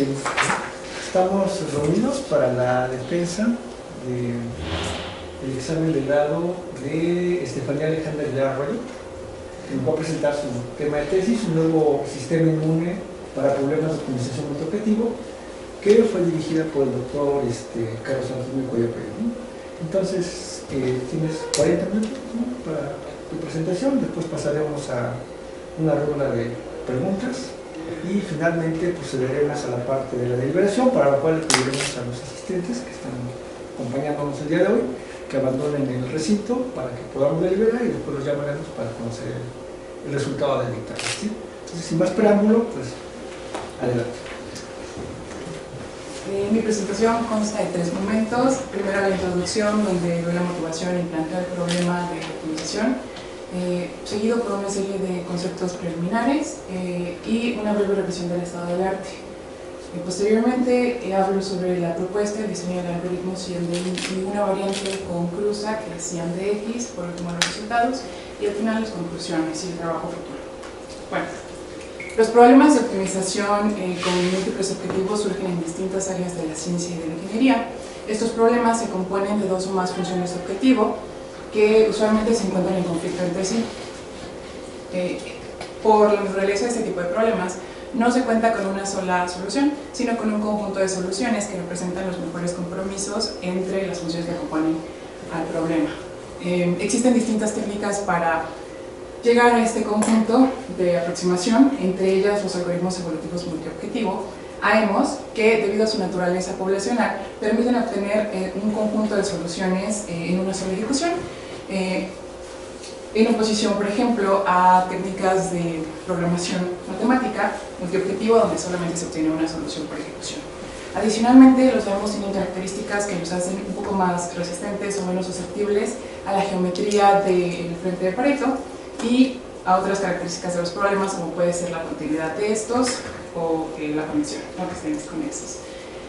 Estamos reunidos para la defensa del examen de grado de Estefanía Alejandra Aguilar Arroyo, que nos va a presentar su tema de tesis, un nuevo sistema inmune para problemas de optimización multiobjetivo, que fue dirigida por el doctor Carlos Antonio Coyapé. Entonces, tienes 40 minutos, ¿no?, para tu presentación, después pasaremos a una ronda de preguntas y finalmente procederemos a la parte de la deliberación, para la cual le pediremos a los asistentes que están acompañándonos el día de hoy que abandonen el recinto para que podamos deliberar, y después los llamaremos para conocer el resultado del dictamen, ¿sí? Entonces, sin más preámbulo, pues adelante. Mi presentación consta de 3 momentos. Primero, la introducción, donde doy la motivación y planteo el problema de optimización, seguido por una serie de conceptos preliminares y una breve revisión del estado del arte. Posteriormente hablo sobre la propuesta, el diseño del algoritmo CIAM-DE y una variante conclusa que es CIAM-DX, por último los resultados, y al final las conclusiones y el trabajo futuro. Bueno, los problemas de optimización con múltiples objetivos surgen en distintas áreas de la ciencia y de la ingeniería. Estos problemas se componen de 2 o más funciones de objetivo que usualmente se encuentran en conflicto entre sí. Por la naturaleza de este tipo de problemas, no se cuenta con una sola solución, sino con un conjunto de soluciones que representan los mejores compromisos entre las funciones que componen al problema. Existen distintas técnicas para llegar a este conjunto de aproximación, entre ellas los algoritmos evolutivos multiobjetivo, AEMOS, que debido a su naturaleza poblacional permiten obtener un conjunto de soluciones en una sola ejecución, en oposición, por ejemplo, a técnicas de programación matemática multiobjetivo, donde solamente se obtiene una solución por ejecución. Adicionalmente, los AEMOS tienen características que los hacen un poco más resistentes o menos susceptibles a la geometría del frente de Pareto y a otras características de los problemas, como puede ser la continuidad de estos o la conexión, ¿no?, que estén desconexos.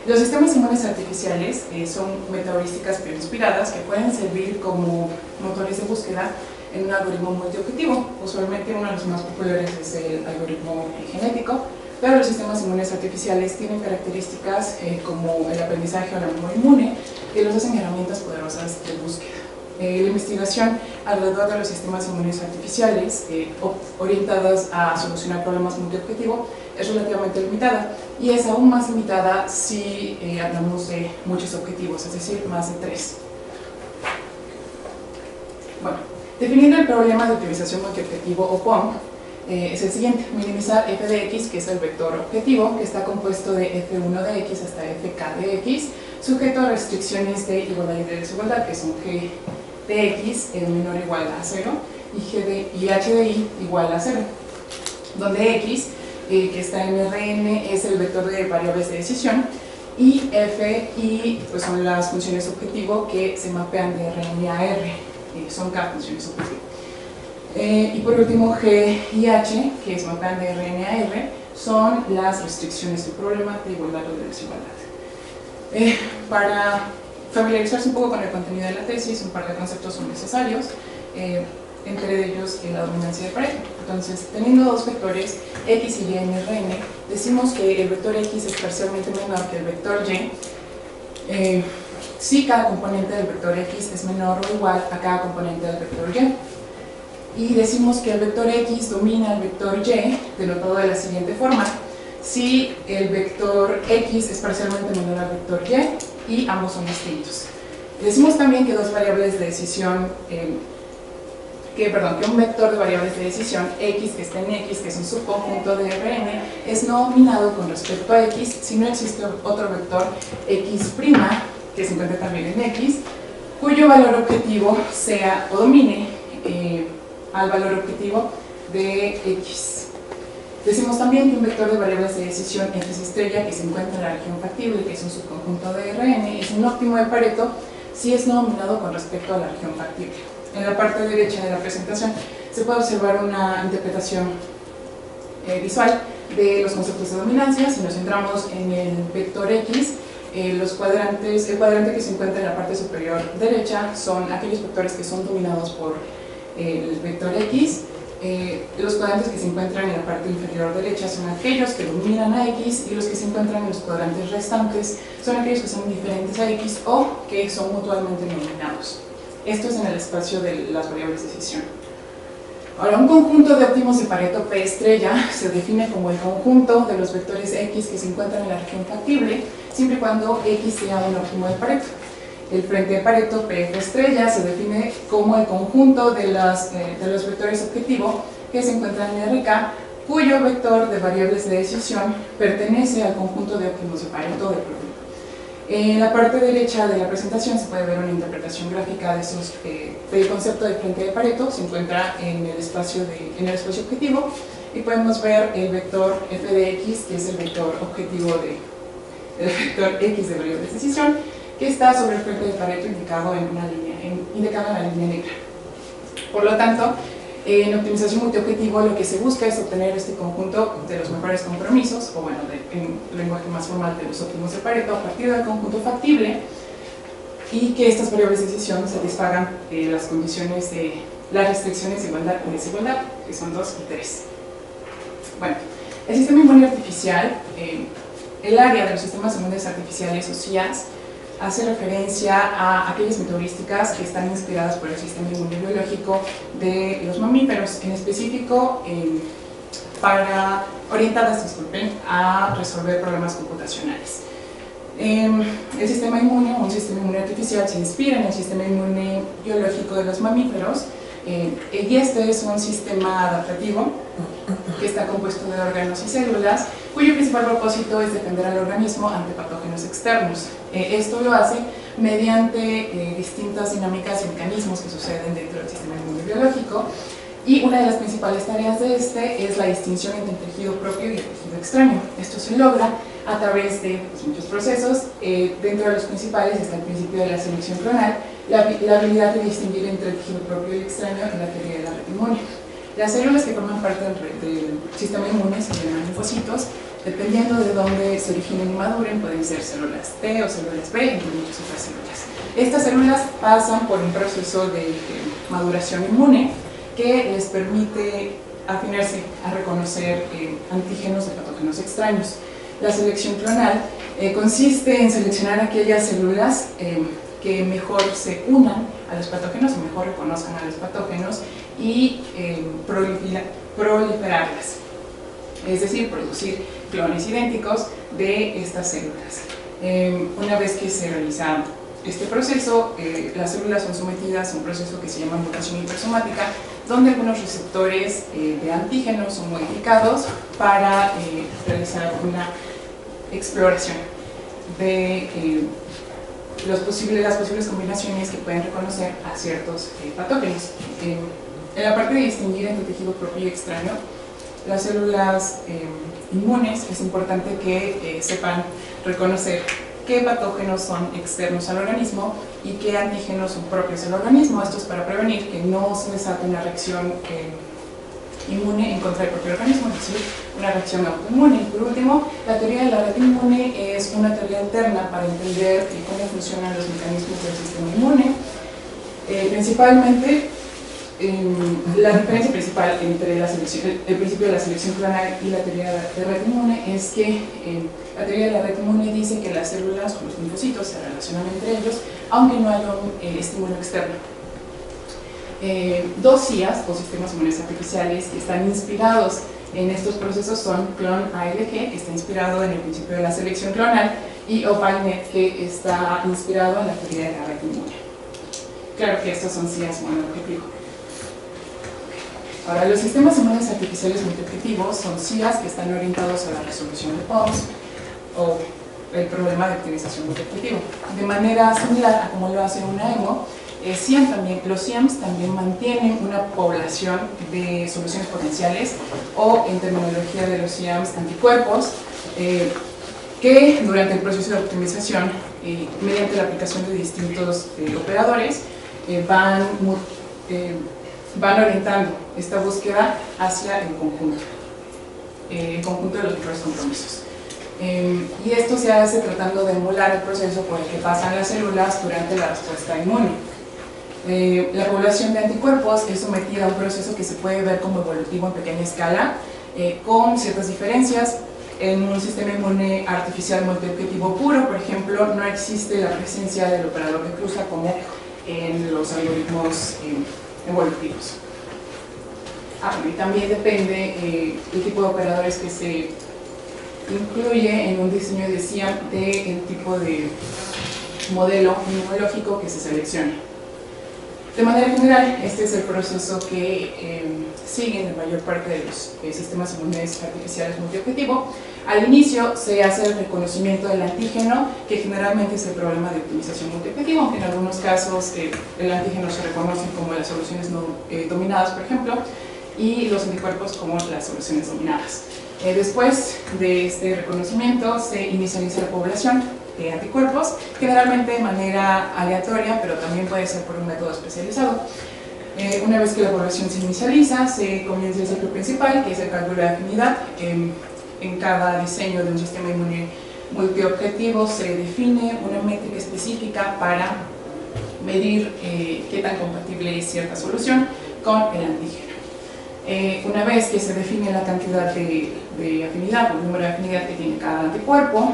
Los sistemas inmunes artificiales son metaheurísticas preinspiradas que pueden servir como motores de búsqueda en un algoritmo multiobjetivo. Usualmente uno de los más populares es el algoritmo genético, pero los sistemas inmunes artificiales tienen características como el aprendizaje o la memoria inmune, que los hacen herramientas poderosas de búsqueda. La investigación alrededor de los sistemas inmunes artificiales orientadas a solucionar problemas multiobjetivo es relativamente limitada, y es aún más limitada si hablamos de muchos objetivos, es decir, más de 3. Bueno, definiendo el problema de optimización multiobjetivo o POM, es el siguiente: minimizar f de x, que es el vector objetivo, que está compuesto de f1 de x hasta fk de x, sujeto a restricciones de igualdad y de desigualdad, que son g de x es menor o igual a 0 y h de y igual a 0, donde x, que está en Rn, es el vector de variables de decisión, y f y pues son las funciones objetivo que se mapean de Rn a R, son k funciones objetivo. Y por último, g y h, que se mapean de Rn a R, son las restricciones del problema de igualdad o de desigualdad. Para familiarizarse un poco con el contenido de la tesis, un par de conceptos son necesarios, entre ellos la dominancia de Pareto. Entonces, teniendo 2 vectores, x y y en Rn, decimos que el vector x es parcialmente menor que el vector y si cada componente del vector x es menor o igual a cada componente del vector y. Y decimos que el vector x domina el vector y, denotado de la siguiente forma: si el vector x es parcialmente menor al vector y ambos son distintos. Decimos también que 2 variables de decisión, que un vector de variables de decisión, x que está en x, que es un subconjunto de Rn, es no dominado con respecto a x si no existe otro vector x', que se encuentra también en x, cuyo valor objetivo sea o domine al valor objetivo de x. Decimos también que un vector de variables de decisión x estrella, que se encuentra en la región factible, que es un subconjunto de Rn, es un óptimo de Pareto si es no dominado con respecto a la región factible. En la parte derecha de la presentación se puede observar una interpretación visual de los conceptos de dominancia. Si nos centramos en el vector x, el cuadrante que se encuentra en la parte superior derecha son aquellos vectores que son dominados por el vector x, Los cuadrantes que se encuentran en la parte inferior derecha son aquellos que dominan a X, y los que se encuentran en los cuadrantes restantes son aquellos que son diferentes a X o que son mutuamente nominados. Esto es en el espacio de las variables de decisión. Ahora, un conjunto de óptimos de Pareto P estrella se define como el conjunto de los vectores X que se encuentran en la región factible, siempre y cuando X sea un óptimo de Pareto. El frente de Pareto PF estrella se define como el conjunto de los vectores objetivo que se encuentran en RK, cuyo vector de variables de decisión pertenece al conjunto de óptimos de Pareto del problema. En la parte derecha de la presentación se puede ver una interpretación gráfica del concepto de frente de Pareto. Se encuentra en el espacio objetivo, y podemos ver el vector f de x, que es el vector objetivo del vector x de variables de decisión, que está sobre el frente de Pareto indicado en la línea negra. Por lo tanto, en optimización multiobjetivo lo que se busca es obtener este conjunto de los mejores compromisos, o bueno, en lenguaje más formal, de los óptimos de Pareto, a partir del conjunto factible, y que estas variables de decisión satisfagan las condiciones de las restricciones de igualdad y desigualdad, que son 2 y 3. Bueno, el sistema inmune artificial, el área de los sistemas inmunes artificiales, o SIAs, hace referencia a aquellas metaheurísticas que están inspiradas por el sistema inmunobiológico de los mamíferos, en específico orientadas a resolver problemas computacionales. El sistema inmune, un sistema inmune artificial, se inspira en el sistema inmune biológico de los mamíferos, y este es un sistema adaptativo que está compuesto de órganos y células, cuyo principal propósito es defender al organismo ante patógenos externos. Esto lo hace mediante distintas dinámicas y mecanismos que suceden dentro del sistema inmunobiológico, y una de las principales tareas de este es la distinción entre el tejido propio y el tejido extraño. Esto se logra a través de muchos procesos. Dentro de los principales está el principio de la selección clonal, la habilidad de distinguir entre el tejido propio y el extraño, y la teoría de la red inmune. Las células que forman parte del sistema inmune se llaman linfocitos. Dependiendo de dónde se originen y maduren, pueden ser células T o células B, entre muchas otras células. Estas células pasan por un proceso de maduración inmune que les permite afinarse a reconocer antígenos de patógenos extraños. La selección clonal consiste en seleccionar aquellas células que mejor se unan a los patógenos, o mejor reconozcan a los patógenos, y proliferarlas, es decir, producir clones idénticos de estas células. Una vez que se realiza este proceso, las células son sometidas a un proceso que se llama mutación hipersomática, donde algunos receptores de antígenos son modificados para realizar una exploración de las posibles combinaciones que pueden reconocer a ciertos patógenos. En la parte de distinguir entre tejido propio y extraño, las células inmunes es importante que sepan reconocer qué patógenos son externos al organismo y qué antígenos son propios del organismo. Esto es para prevenir que no se desate una reacción inmune en contra del propio organismo, es decir, una reacción autoinmune. Y por último, la teoría de la red inmune es una teoría alterna para entender cómo funcionan los mecanismos del sistema inmune. Principalmente, la diferencia principal entre el principio de la selección clonal y la teoría de red inmune es que la teoría de la red inmune dice que las células o los linfocitos se relacionan entre ellos, aunque no haya un estímulo externo. Dos SIAs, o sistemas inmunes artificiales, que están inspirados en estos procesos son clon ALG, que está inspirado en el principio de la selección clonal, y OPALNet, que está inspirado en la teoría de la red inmune. Claro que estos son SIAs monoobjetivo. Ahora, los sistemas inmunes artificiales multiobjetivos son SIAs que están orientados a la resolución de POMs, o el problema de optimización multiobjetivo. De manera similar a como lo hace una EMO, los SIAMs también mantienen una población de soluciones potenciales, o en terminología de los SIAMs, anticuerpos, que durante el proceso de optimización, mediante la aplicación de distintos operadores, van orientando esta búsqueda hacia el conjunto de los mejores compromisos. Y esto se hace tratando de emular el proceso por el que pasan las células durante la respuesta inmune. La población de anticuerpos es sometida a un proceso que se puede ver como evolutivo en pequeña escala, con ciertas diferencias. En un sistema inmune artificial multiobjetivo puro, por ejemplo, no existe la presencia del operador de cruza como en los algoritmos evolutivos. Y también depende el tipo de operadores que se incluye en un diseño de SIAM del tipo de modelo inmunológico que se selecciona. De manera general, este es el proceso que siguen la mayor parte de los sistemas inmunes artificiales multiobjetivo. Al inicio se hace el reconocimiento del antígeno, que generalmente es el problema de optimización multiobjetivo, aunque en algunos casos el antígeno se reconoce como las soluciones no dominadas, por ejemplo, y los anticuerpos como las soluciones dominadas. Después de este reconocimiento se inicializa la población de anticuerpos, generalmente de manera aleatoria, pero también puede ser por un método especializado. Una vez que la población se inicializa, se comienza el ciclo principal, que es el cálculo de afinidad. En cada diseño de un sistema inmune multiobjetivo se define una métrica específica para medir qué tan compatible es cierta solución con el antígeno. Una vez que se define la cantidad de afinidad o el número de afinidad que tiene cada anticuerpo,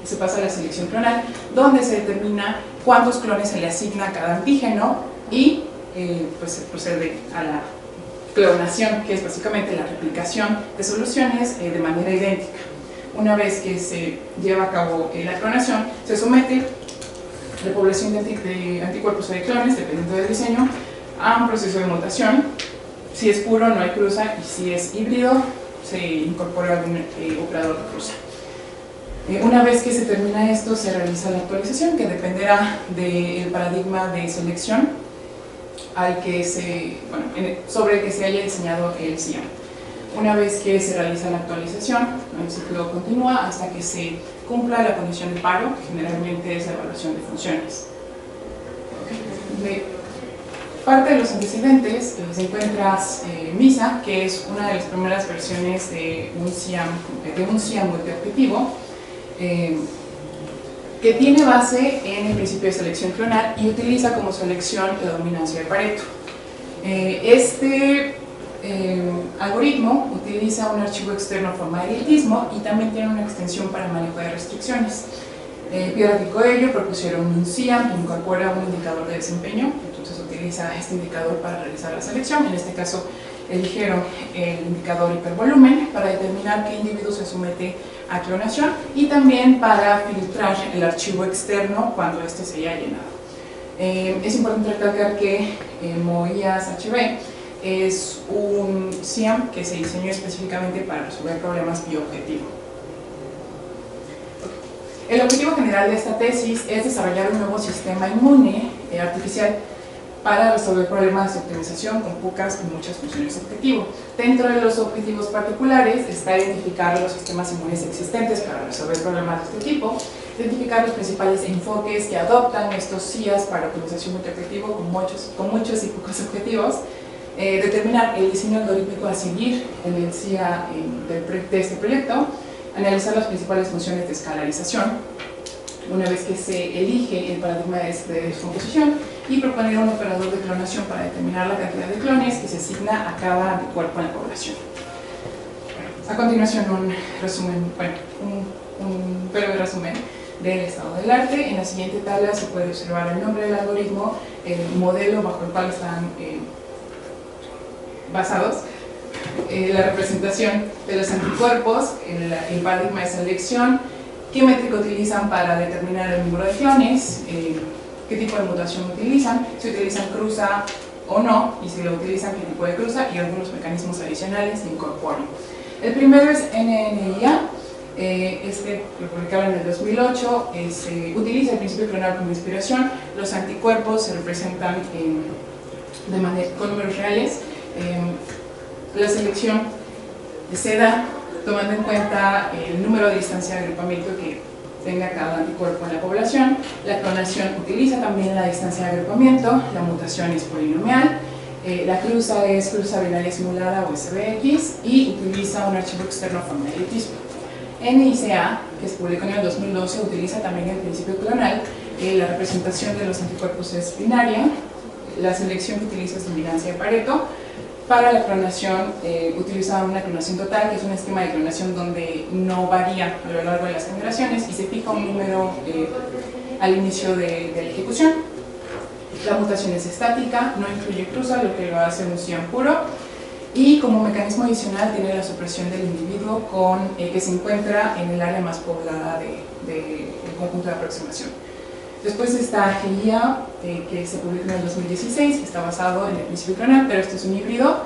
se pasa a la selección clonal, donde se determina cuántos clones se le asigna a cada antígeno y pues se procede a la clonación, que es básicamente la replicación de soluciones de manera idéntica. Una vez que se lleva a cabo la clonación, se somete la población de anticuerpos o de clones, dependiendo del diseño, a un proceso de mutación. Si es puro, no hay cruza, y si es híbrido, se incorpora algún operador de cruza. Una vez que se termina esto, se realiza la actualización, que dependerá del paradigma de selección sobre el que se haya diseñado el SIAM. Una vez que se realiza la actualización, el ciclo continúa hasta que se cumpla la condición de paro, que generalmente es la evaluación de funciones. Parte de los antecedentes se encuentra MISA, que es una de las primeras versiones de un SIAM multiobjetivo, que tiene base en el principio de selección clonal y utiliza como selección la dominancia de Pareto. Este algoritmo utiliza un archivo externo en forma de elitismo y también tiene una extensión para manejo de restricciones. Piedra y Coello propusieron un SIAM que incorpora un indicador de desempeño, entonces utiliza este indicador para realizar la selección. En este caso eligieron el indicador hipervolumen para determinar qué individuo se somete a clonación y también para filtrar el archivo externo cuando este se haya llenado. Es importante recalcar que MOIAS-HB es un SIAM que se diseñó específicamente para resolver problemas bioobjetivos. El objetivo general de esta tesis es desarrollar un nuevo sistema inmune artificial para resolver problemas de optimización con pocas y muchas funciones objetivo. Dentro de los objetivos particulares está identificar los sistemas inmunes existentes para resolver problemas de este tipo, identificar los principales enfoques que adoptan estos SIAs para optimización multiobjetivo con muchos y pocos objetivos, determinar el diseño algorítmico a seguir en el SIA de este proyecto, analizar las principales funciones de escalarización, una vez que se elige el paradigma de descomposición, y proponer un operador de clonación para determinar la cantidad de clones que se asigna a cada anticuerpo en la población. A continuación, un breve resumen del estado del arte. En la siguiente tabla se puede observar el nombre del algoritmo, el modelo bajo el cual están basados, la representación de los anticuerpos, el paradigma de selección, qué métrica utilizan para determinar el número de clones, qué tipo de mutación utilizan, si utilizan cruza o no, y si lo utilizan, qué tipo de cruza, y algunos mecanismos adicionales de incorporan. El primero es NNIA, lo publicaron en el 2008, utiliza el principio clonal como inspiración. Los anticuerpos se representan con números reales. La selección se da tomando en cuenta el número de distancia de agrupamiento que tenga cada anticuerpo en la población. La clonación utiliza también la distancia de agrupamiento, la mutación es polinomial, la cruza es cruza binaria simulada o SBX y utiliza un archivo externo forma de elitismo. NICA, que se publicó en el 2012, utiliza también el principio clonal. La representación de los anticuerpos es binaria la selección que utiliza es dominancia de Pareto. Para la clonación utiliza una clonación total, que es un esquema de clonación donde no varía a lo largo de las generaciones y se fija un número al inicio de la ejecución. La mutación es estática, no incluye cruza, lo que lo hace un CIAM puro. Y como mecanismo adicional tiene la supresión del individuo que se encuentra en el área más poblada del conjunto de aproximación. Después está GIA, que se publicó en el 2016, que está basado en el principio clonal, pero este es un híbrido.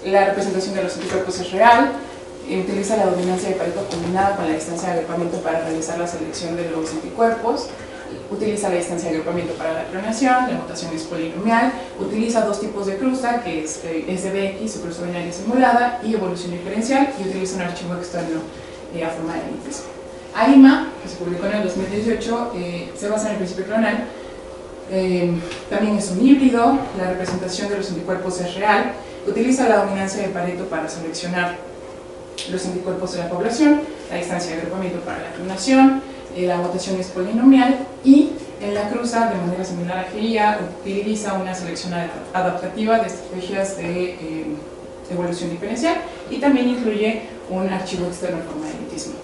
La representación de los anticuerpos es real, utiliza la dominancia de Pareto combinada con la distancia de agrupamiento para realizar la selección de los anticuerpos, utiliza la distancia de agrupamiento para la clonación, la mutación es polinomial, utiliza dos tipos de cruza, que es SBX o cruza binaria simulada, y evolución diferencial, y utiliza un archivo externo a forma de litismo. AIMA, que se publicó en el 2018, se basa en el principio clonal, también es un híbrido, la representación de los anticuerpos es real, utiliza la dominancia de Pareto para seleccionar los anticuerpos de la población, la distancia de agrupamiento para la clonación, la mutación es polinomial y en la cruza, de manera similar a GIA, utiliza una selección adaptativa de estrategias de evolución diferencial y también incluye un archivo externo en forma de litismo.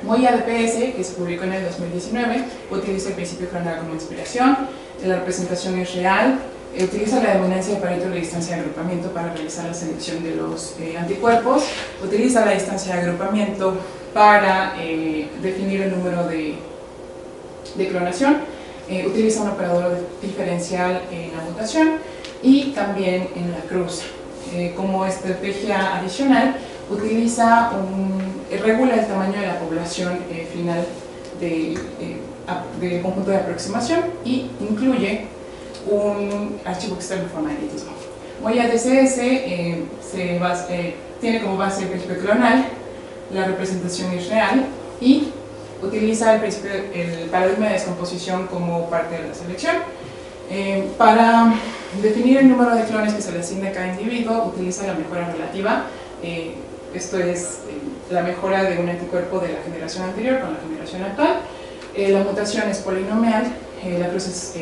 MOIA DPS, que se publicó en el 2019, utiliza el principio clonal como inspiración, la representación es real, utiliza la dominancia de Pareto y la distancia de agrupamiento para realizar la selección de los anticuerpos, utiliza la distancia de agrupamiento para definir el número de clonación, utiliza un operador diferencial en la mutación y también en la cruza. Como estrategia adicional, regula el tamaño de la población final del conjunto de aproximación y incluye un archivo externo en forma de litismo. MOIA DCS tiene como base el principio clonal, la representación es real y utiliza el paradigma de descomposición como parte de la selección. Para definir el número de clones que se le asigna a cada individuo, utiliza la mejora relativa. Esto es la mejora de un anticuerpo de la generación anterior con la generación actual. La mutación es polinomial, la cruz es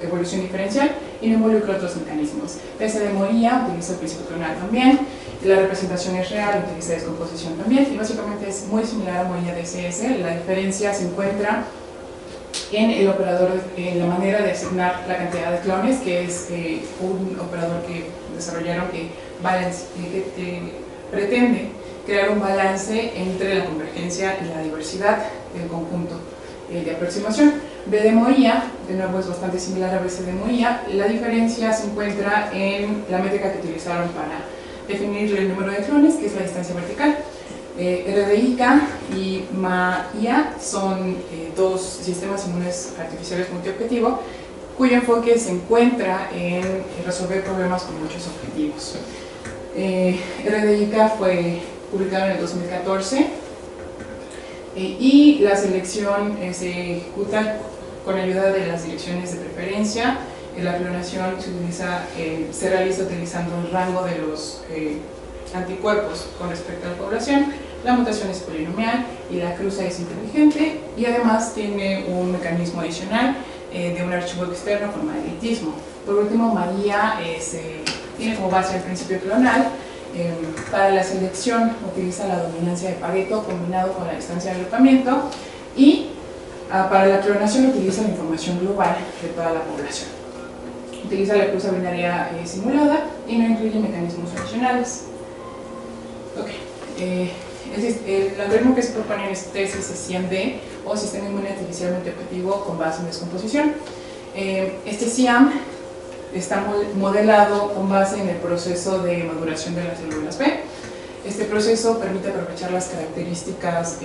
evolución diferencial y no involucra otros mecanismos. PS de MOIA utiliza el principio clonal también, la representación es real, utiliza descomposición también y básicamente es muy similar a MOIA DCS. La diferencia se encuentra en el operador, en la manera de asignar la cantidad de clones, que es un operador que desarrollaron que pretende crear un balance entre la convergencia y la diversidad del conjunto de aproximación. B de MOIA, de nuevo es bastante similar a BC de MOIA, la diferencia se encuentra en la métrica que utilizaron para definir el número de clones, que es la distancia vertical. RDICA y MAIA son dos sistemas inmunes artificiales multiobjetivo cuyo enfoque se encuentra en resolver problemas con muchos objetivos. RDICA fue publicado en el 2014 y la selección se ejecuta con ayuda de las direcciones de preferencia. La clonación se realiza utilizando el rango de los anticuerpos con respecto a la población. La mutación es polinomial y la cruza es inteligente y además tiene un mecanismo adicional de un archivo externo en forma de litismo. Por último, MAIA tiene como base el principio clonal. Para la selección utiliza la dominancia de Pareto combinado con la distancia de agrupamiento y para la clonación utiliza la información global de toda la población. Utiliza la cruza binaria simulada y no incluye mecanismos adicionales. El algoritmo que se propone en este test es CIAM-D o Sistema Inmune Artificialmente Objetivo con base en descomposición. Este CIAM está modelado con base en el proceso de maduración de las células B. Este proceso permite aprovechar las características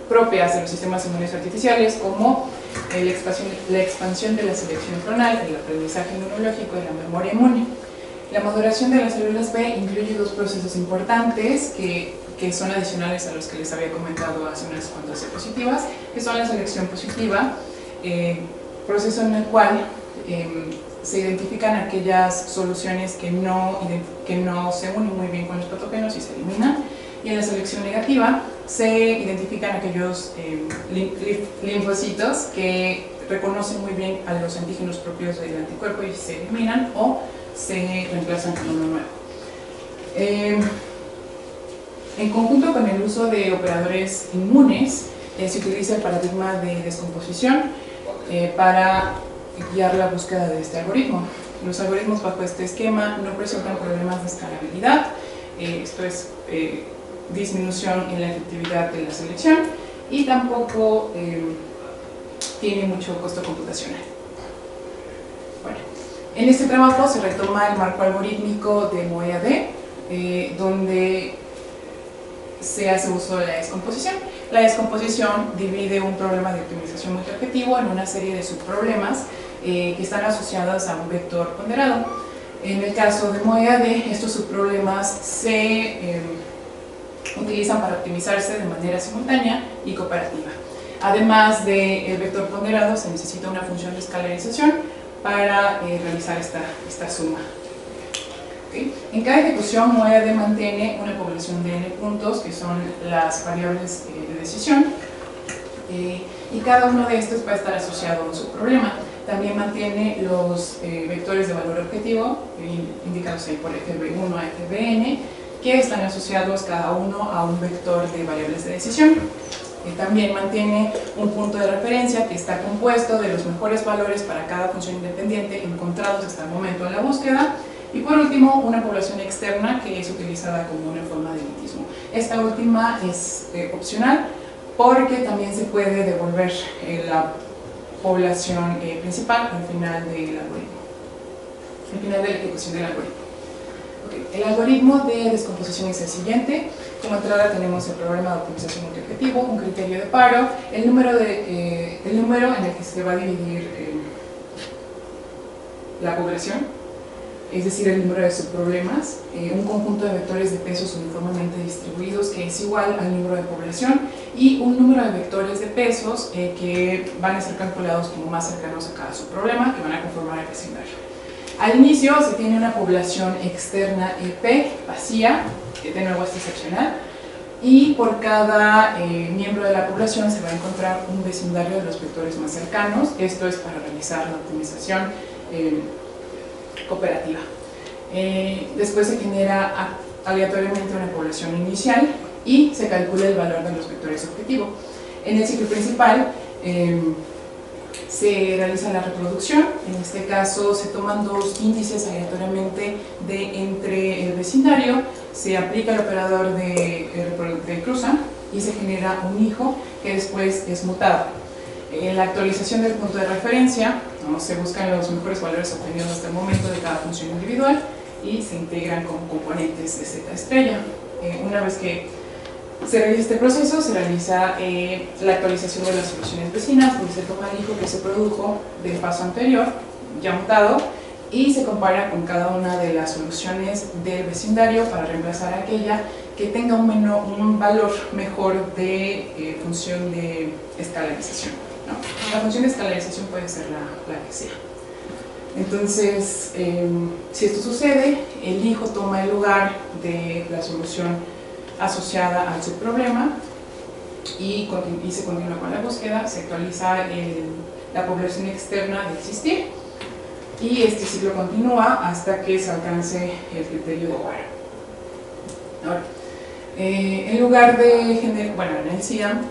propias de los sistemas inmunes artificiales como la expansión de la selección clonal, el aprendizaje inmunológico y la memoria inmune. La maduración de las células B incluye dos procesos importantes que son adicionales a los que les había comentado hace unas cuantas diapositivas, que son la selección positiva, proceso en el cual se identifican aquellas soluciones que no se unen muy bien con los patógenos y se eliminan, y en la selección negativa se identifican aquellos linfocitos que reconoce muy bien a los antígenos propios del anticuerpo y se eliminan o se reemplazan con uno nuevo. En conjunto con el uso de operadores inmunes, se utiliza el paradigma de descomposición para guiar la búsqueda de este algoritmo. Los algoritmos bajo este esquema no presentan problemas de escalabilidad, esto es disminución en la efectividad de la selección, y tampoco tiene mucho costo computacional. Bueno, en este trabajo se retoma el marco algorítmico de MOE-AD, donde se hace uso de la descomposición. La descomposición divide un problema de optimización multiobjetivo en una serie de subproblemas que están asociados a un vector ponderado. En el caso de MOE-AD, estos subproblemas se utilizan para optimizarse de manera simultánea y cooperativa. Además del vector ponderado, se necesita una función de escalarización para realizar esta suma. ¿Okay? En cada ejecución, MOE-AD mantiene una población de n puntos, que son las variables de decisión, y cada uno de estos va a estar asociado a un subproblema. También mantiene los vectores de valor objetivo, indicados ahí por FB1 a FBN, que están asociados cada uno a un vector de variables de decisión. También mantiene un punto de referencia que está compuesto de los mejores valores para cada función independiente encontrados hasta el momento de la búsqueda. Y por último, una población externa que es utilizada como una forma de elitismo. Esta última es opcional porque también se puede devolver la población principal al final del algoritmo, al final de la ejecución del algoritmo. Okay. El algoritmo de descomposición es el siguiente. Como entrada tenemos el problema de optimización multiobjetivo, un criterio de paro, el número en el que se va a dividir la población, es decir, el número de subproblemas, un conjunto de vectores de pesos uniformemente distribuidos que es igual al número de población, y un número de vectores de pesos que van a ser calculados como más cercanos a cada subproblema, que van a conformar el vecindario. Al inicio se tiene una población externa EP vacía, de nuevo es excepcional, y por cada miembro de la población se va a encontrar un vecindario de los vectores más cercanos. Esto es para realizar la optimización cooperativa. Después se genera aleatoriamente una población inicial y se calcula el valor de los vectores objetivo. En el ciclo principal se realiza la reproducción. En este caso se toman dos índices aleatoriamente entre el vecindario, se aplica el operador de cruza y se genera un hijo que después es mutado. En la actualización del punto de referencia, se buscan los mejores valores obtenidos hasta el momento de cada función individual y se integran como componentes de Z estrella. Una vez que se realiza este proceso, se realiza la actualización de las soluciones vecinas, donde se toma el hijo que se produjo del paso anterior, ya mutado, y se compara con cada una de las soluciones del vecindario para reemplazar aquella que tenga un valor mejor de función de escalarización, ¿no? La función de escalarización puede ser la que sea. Entonces, si esto sucede, el hijo toma el lugar de la solución asociada al subproblema y se continúa con la búsqueda, se actualiza la población externa de existir y este ciclo continúa hasta que se alcance el criterio de paro. Ahora, en lugar de generar, en el CIAM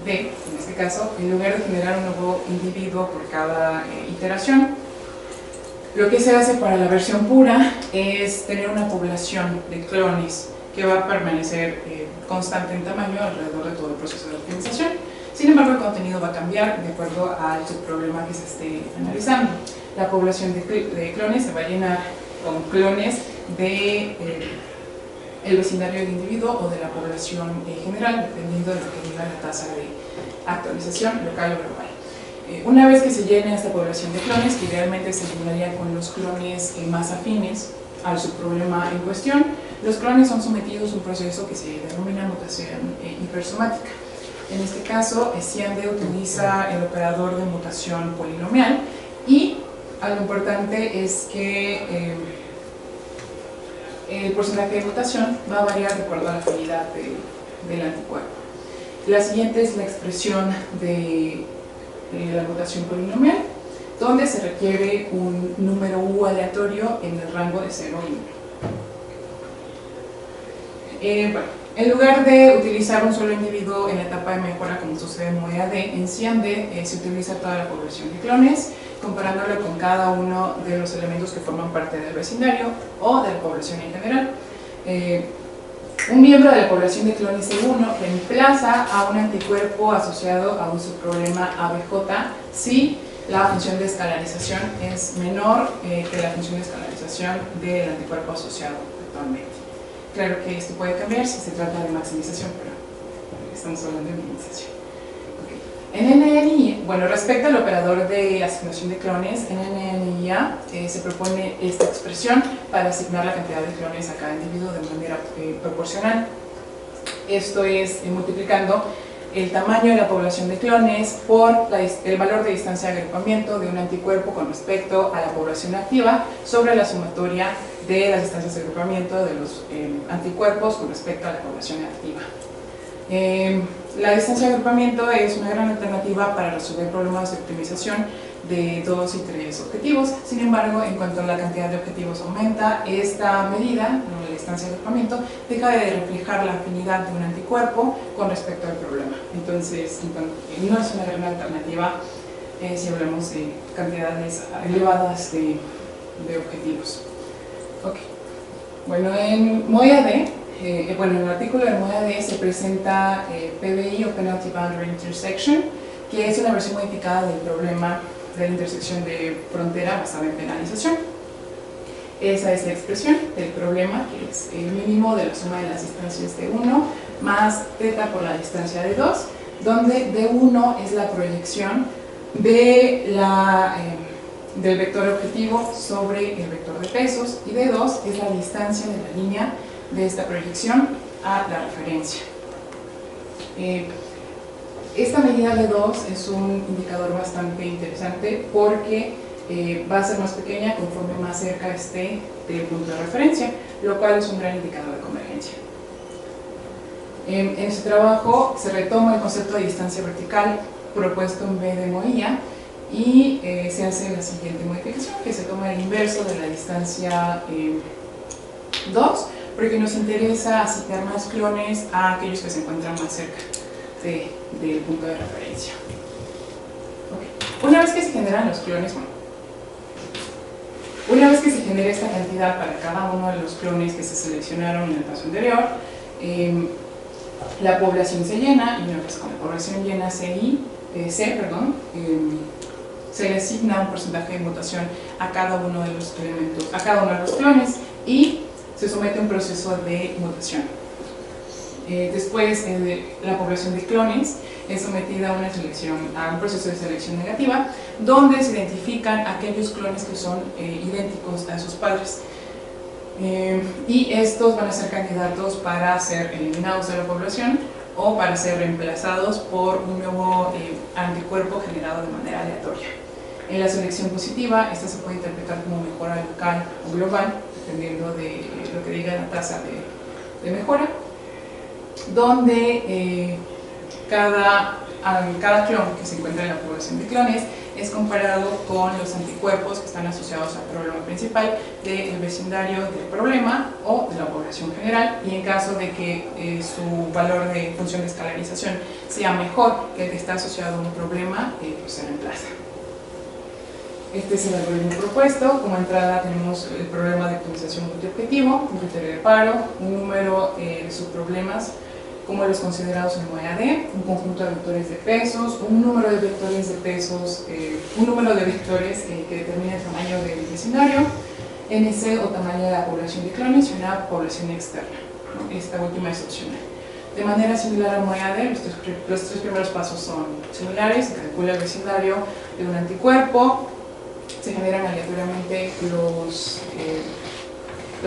D, en este caso, en lugar de generar un nuevo individuo por cada iteración, lo que se hace para la versión pura es tener una población de clones que va a permanecer constante en tamaño alrededor de todo el proceso de optimización. Sin embargo, el contenido va a cambiar de acuerdo al subproblema que se esté analizando. La población de clones se va a llenar con clones de el vecindario del individuo o de la población general, dependiendo de lo que diga la tasa de actualización local o global. Una vez que se llene esta población de clones, que idealmente se llenaría con los clones más afines al subproblema en cuestión, los clones son sometidos a un proceso que se denomina mutación hipersomática. En este caso, CIAM-D utiliza el operador de mutación polinomial y algo importante es que el porcentaje de mutación va a variar de acuerdo a la afinidad del anticuerpo. La siguiente es la expresión de la mutación polinomial, donde se requiere un número U aleatorio en el rango de 0 y 1. Bueno, en lugar de utilizar un solo individuo en la etapa de mejora, como sucede en MOEAD, en CIANDE se utiliza toda la población de clones, comparándolo con cada uno de los elementos que forman parte del vecindario o de la población en general. Un miembro de la población de clones C1 reemplaza a un anticuerpo asociado a un subproblema ABJ si la función de escalarización es menor que la función de escalarización del anticuerpo asociado actualmente. Claro que esto puede cambiar si se trata de maximización, pero estamos hablando de minimización. En NNI, bueno, respecto al operador de asignación de clones, en NNIA se propone esta expresión para asignar la cantidad de clones a cada individuo de manera proporcional. Esto es multiplicando el tamaño de la población de clones por el valor de distancia de agrupamiento de un anticuerpo con respecto a la población activa sobre la sumatoria de las distancias de agrupamiento de los anticuerpos con respecto a la población activa. La distancia de agrupamiento es una gran alternativa para resolver problemas de optimización de 2 y 3 objetivos. Sin embargo, en cuanto a la cantidad de objetivos aumenta, esta medida, la distancia de agrupamiento, deja de reflejar la afinidad de un anticuerpo con respecto al problema. Entonces, no es una gran alternativa si hablamos de cantidades elevadas de objetivos. Okay. Bueno, en MOEAD, en el artículo de MOEAD se presenta PBI o Penalty Boundary Intersection, que es una versión modificada del problema de la intersección de frontera basada en penalización. Esa es la expresión del problema, que es el mínimo de la suma de las distancias de 1 más θ por la distancia de 2, donde D1 es la proyección de del vector objetivo sobre el vector de pesos y D2 es la distancia de la línea de esta proyección a la referencia. Esta medida de 2 es un indicador bastante interesante porque va a ser más pequeña conforme más cerca esté del punto de referencia, lo cual es un gran indicador de convergencia. En este trabajo se retoma el concepto de distancia vertical propuesto en B de MOIA y se hace la siguiente modificación, que se toma el inverso de la distancia 2, porque nos interesa asignar más clones a aquellos que se encuentran más cerca del punto de referencia. Okay. Una vez que se generan los clones, una vez que se genera esta cantidad para cada uno de los clones que se seleccionaron en el paso anterior, la población se llena, y una vez con la población llena se le asigna un porcentaje de mutación a cada uno de los elementos, a cada uno de los clones, y se somete a un proceso de mutación. Después, la población de clones es sometida a un proceso de selección negativa, donde se identifican aquellos clones que son idénticos a sus padres. Y estos van a ser candidatos para ser eliminados de la población o para ser reemplazados por un nuevo anticuerpo generado de manera aleatoria. En la selección positiva, esta se puede interpretar como mejora local o global, dependiendo de lo que diga la tasa de mejora, donde cada clon que se encuentra en la población de clones es comparado con los anticuerpos que están asociados al problema principal del vecindario del problema o de la población general, y en caso de que su valor de función de escalarización sea mejor que el que está asociado a un problema, pues se reemplaza. Este es el algoritmo propuesto. Como entrada tenemos el problema de optimización multiobjetivo, un criterio de paro, un número de subproblemas como los considerados en MOEAD, un conjunto de vectores de pesos, un número de vectores de pesos, un número de vectores que determina el tamaño del vecindario, NC o tamaño de la población de clones y una población externa. Esta última es opcional. De manera similar a MOEAD, los tres primeros pasos son similares. Se calcula el vecindario de un anticuerpo, se generan aleatoriamente los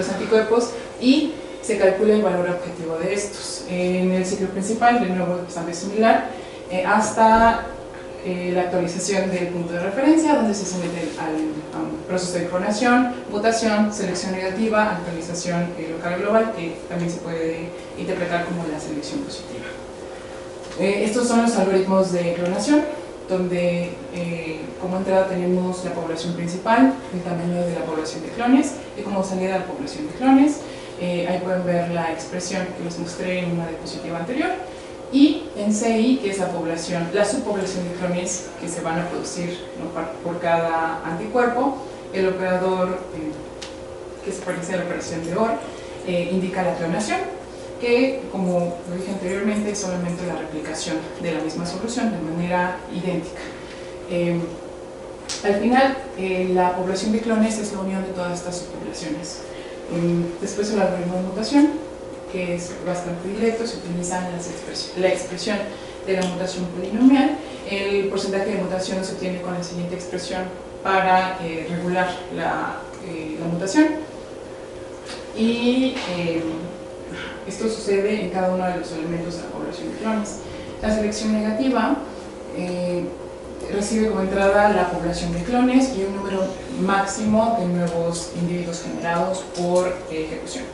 anticuerpos y se calcula el valor objetivo de estos. En el ciclo principal, de nuevo, bastante similar, hasta la actualización del punto de referencia, donde se somete al proceso de clonación, mutación, selección negativa, actualización local global, que también se puede interpretar como la selección positiva. Estos son los algoritmos de clonación. donde como entrada tenemos la población principal, el tamaño de la población de clones, y como salida la población de clones. Ahí pueden ver la expresión que les mostré en una diapositiva anterior. Y en CI, que es la subpoblación de clones que se van a producir, ¿no?, por cada anticuerpo, el operador que se parece a la operación de OR indica la clonación, que, como lo dije anteriormente, es solamente la replicación de la misma solución de manera idéntica. Al final, la población de clones es la unión de todas estas subpoblaciones. Después el algoritmo de mutación, que es bastante directo, se utiliza la expresión de la mutación polinomial. El porcentaje de mutación se obtiene con la siguiente expresión para regular la mutación. Y esto sucede en cada uno de los elementos de la población de clones. La selección negativa recibe como entrada la población de clones y un número máximo de nuevos individuos generados por ejecución.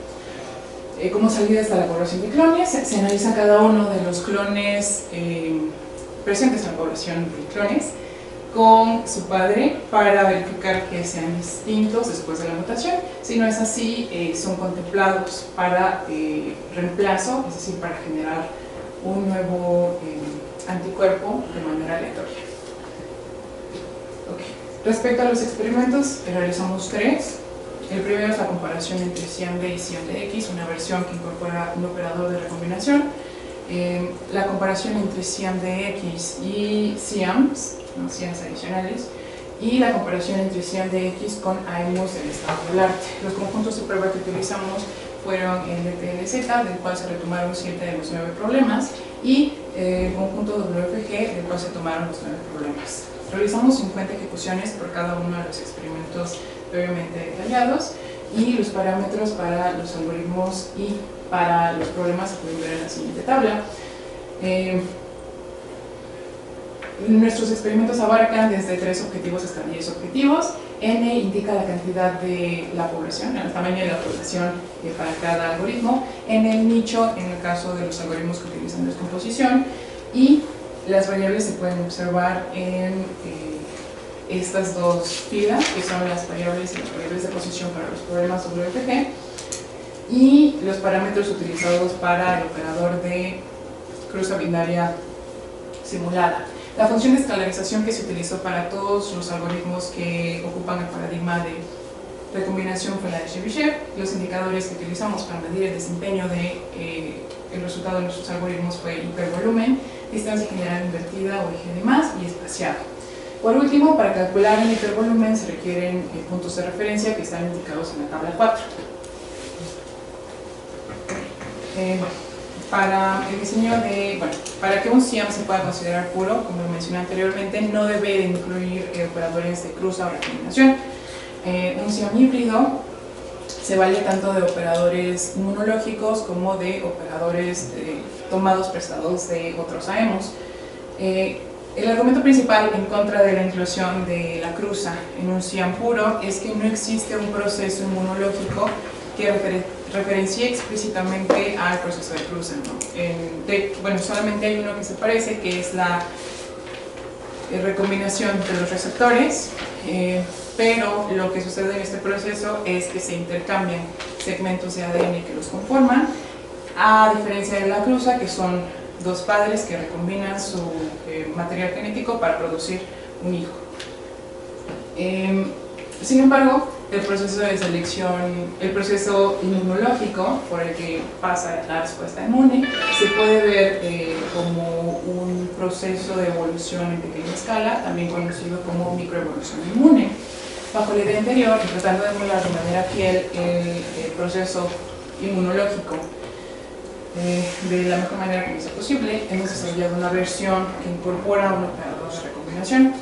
Como salida está la población de clones, se analiza cada uno de los clones presentes en la población de clones con su padre para verificar que sean distintos después de la mutación. Si no es así, son contemplados para reemplazo, es decir, para generar un nuevo anticuerpo de manera aleatoria. Okay. Respecto a los experimentos, realizamos 3. El primero es la comparación entre CIAM-D y CIAM-DX, una versión que incorpora un operador de recombinación. La comparación entre CIAM-DX y CIAMs, ¿no?, CIAMs adicionales, y la comparación entre CIAM-DX con AIMOS del estado del arte. Los conjuntos de prueba que utilizamos fueron el DTLZ, del cual se retomaron 7 de los 9 problemas, y el conjunto WFG, del cual se tomaron los 9 problemas. Realizamos 50 ejecuciones por cada uno de los experimentos previamente detallados, y los parámetros para los algoritmos y para los problemas se pueden ver en la siguiente tabla. Nuestros experimentos abarcan desde 3 objetivos hasta 10 objetivos. N indica la cantidad de la población, el tamaño de la población para cada algoritmo. N el nicho en el caso de los algoritmos que utilizan descomposición, y las variables se pueden observar en estas dos filas, que son las variables y las variables de posición para los problemas WFG, y los parámetros utilizados para el operador de cruza binaria simulada. La función de escalarización que se utilizó para todos los algoritmos que ocupan el paradigma de recombinación fue la de Chebyshev. Los indicadores que utilizamos para medir el desempeño el resultado de nuestros algoritmos fue hipervolumen, distancia general invertida o eje de más, y espaciado. Por último, para calcular el hipervolumen se requieren puntos de referencia que están indicados en la tabla 4. Para el diseño para que un CIAM se pueda considerar puro, como lo mencioné anteriormente, no debe de incluir operadores de cruza o recombinación. Un CIAM híbrido se vale tanto de operadores inmunológicos como de operadores tomados prestados de otros AEMOS. El argumento principal en contra de la inclusión de la cruza en un CIAM puro es que no existe un proceso inmunológico que referencie explícitamente al proceso de cruza, ¿no? Solamente hay uno que se parece, que es la recombinación de los receptores, pero lo que sucede en este proceso es que se intercambian segmentos de ADN que los conforman, a diferencia de la cruza, que son dos padres que recombinan su material genético para producir un hijo. Sin embargo, el proceso de selección, el proceso inmunológico por el que pasa la respuesta inmune, se puede ver como un proceso de evolución en pequeña escala, también conocido como microevolución inmune. Bajo la idea anterior, tratando de emular de manera fiel el proceso inmunológico de la mejor manera que sea posible, hemos desarrollado una versión que incorpora un operador de recombinación.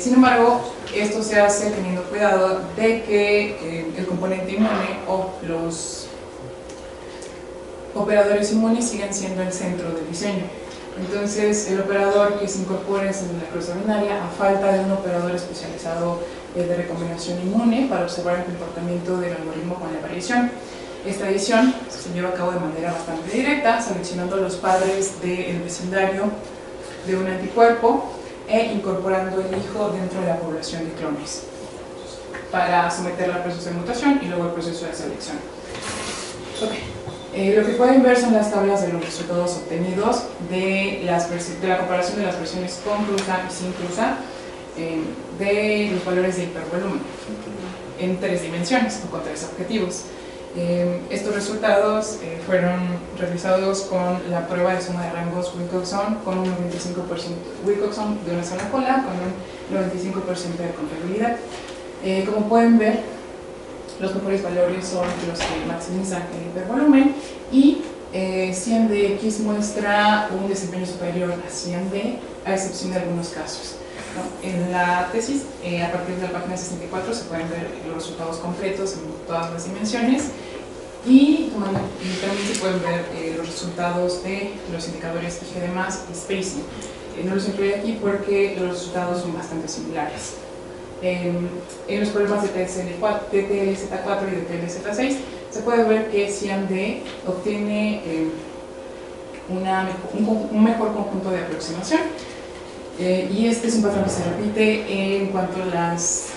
Sin embargo, esto se hace teniendo cuidado de que el componente inmune o los operadores inmunes sigan siendo el centro del diseño. Entonces, el operador que se incorpora es en la cruza binaria, a falta de un operador especializado de recombinación inmune para observar el comportamiento del algoritmo con la variación. Esta edición se lleva a cabo de manera bastante directa, seleccionando los padres del vecindario de un anticuerpo e incorporando el hijo dentro de la población de clones para someterla al proceso de mutación y luego al proceso de selección. Lo que pueden ver son las tablas de los resultados obtenidos de la comparación de las versiones con cruza y sin cruza de los valores de hipervolumen en 3 dimensiones o con 3 objetivos. Estos resultados fueron realizados con la prueba de suma de rangos Wilcoxon con un 95% Wilcoxon de una sola cola con un 95% de confiabilidad. Como pueden ver, los mejores valores son los que maximizan el hipervolumen y 100dx muestra un desempeño superior a 100d a excepción de algunos casos. En la tesis, a partir de la página 64, se pueden ver los resultados completos en todas las dimensiones y también se pueden ver los resultados de los indicadores IG de más y spacing. No los incluyo aquí porque los resultados son bastante similares. En los problemas de TLZ4 y de TLZ6 se puede ver que CIAM-D obtiene un mejor conjunto de aproximación. Y este es un patrón que se repite en cuanto a los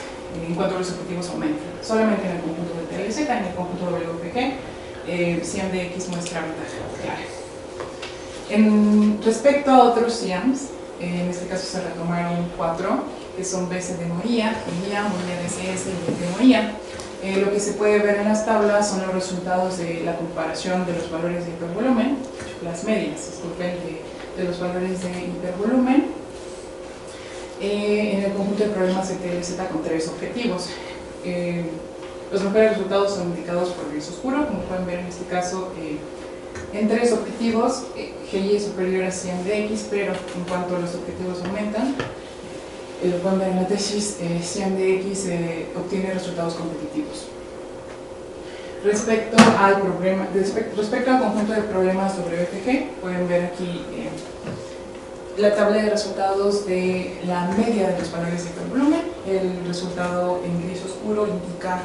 objetivos aumentan. Solamente en el conjunto de TLZ, en el conjunto WPG, CIAM-DX muestra ventaja clara. Respecto a otros CIAMs, en este caso se retomaron 4, que son BCD MOIA, MOIA DCS y MOIA. Lo que se puede ver en las tablas son los resultados de la comparación de los valores de hipervolumen, las medias, disculpen, de los valores de hipervolumen, en el conjunto de problemas de TLZ con 3 objetivos. Los mejores resultados son indicados por gris oscuro, como pueden ver en este caso, en 3 objetivos, GI es superior a 100dx, pero en cuanto los objetivos aumentan, lo pueden ver en la tesis, 100dx obtiene resultados competitivos. Respecto al conjunto de problemas WFG, pueden ver aquí la tabla de resultados de la media de los valores de hipervolumen. El resultado en gris oscuro indica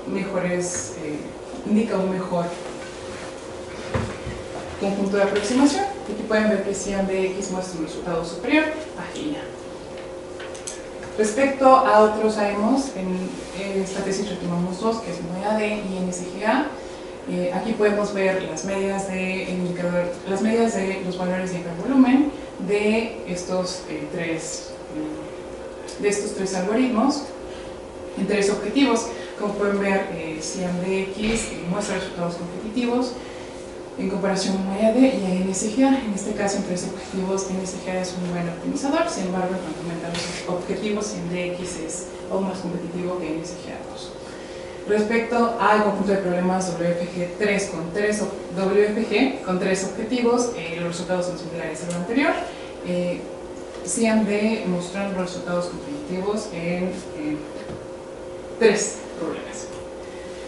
un mejor conjunto de aproximación. Aquí pueden ver que CIAM-DX muestra un resultado superior a GIA. Respecto a otros AEMOS, en esta tesis retomamos 2, que es MOIA-D y NSGA. Aquí podemos ver las medias de los valores de hipervolumen de estos 3 algoritmos en 3 objetivos. Como pueden ver, CIAM-DX muestra resultados competitivos en comparación a MOIA-D y a NSGA. En este caso, en 3 objetivos, NSGA es un buen optimizador. Sin embargo, en cuanto aumentan los objetivos, CIAM-DX es aún más competitivo que NSGA2. Respecto al conjunto de problemas WFG con 3 objetivos, los resultados son similares a lo anterior. CIAM-D mostrando resultados competitivos en 3 problemas.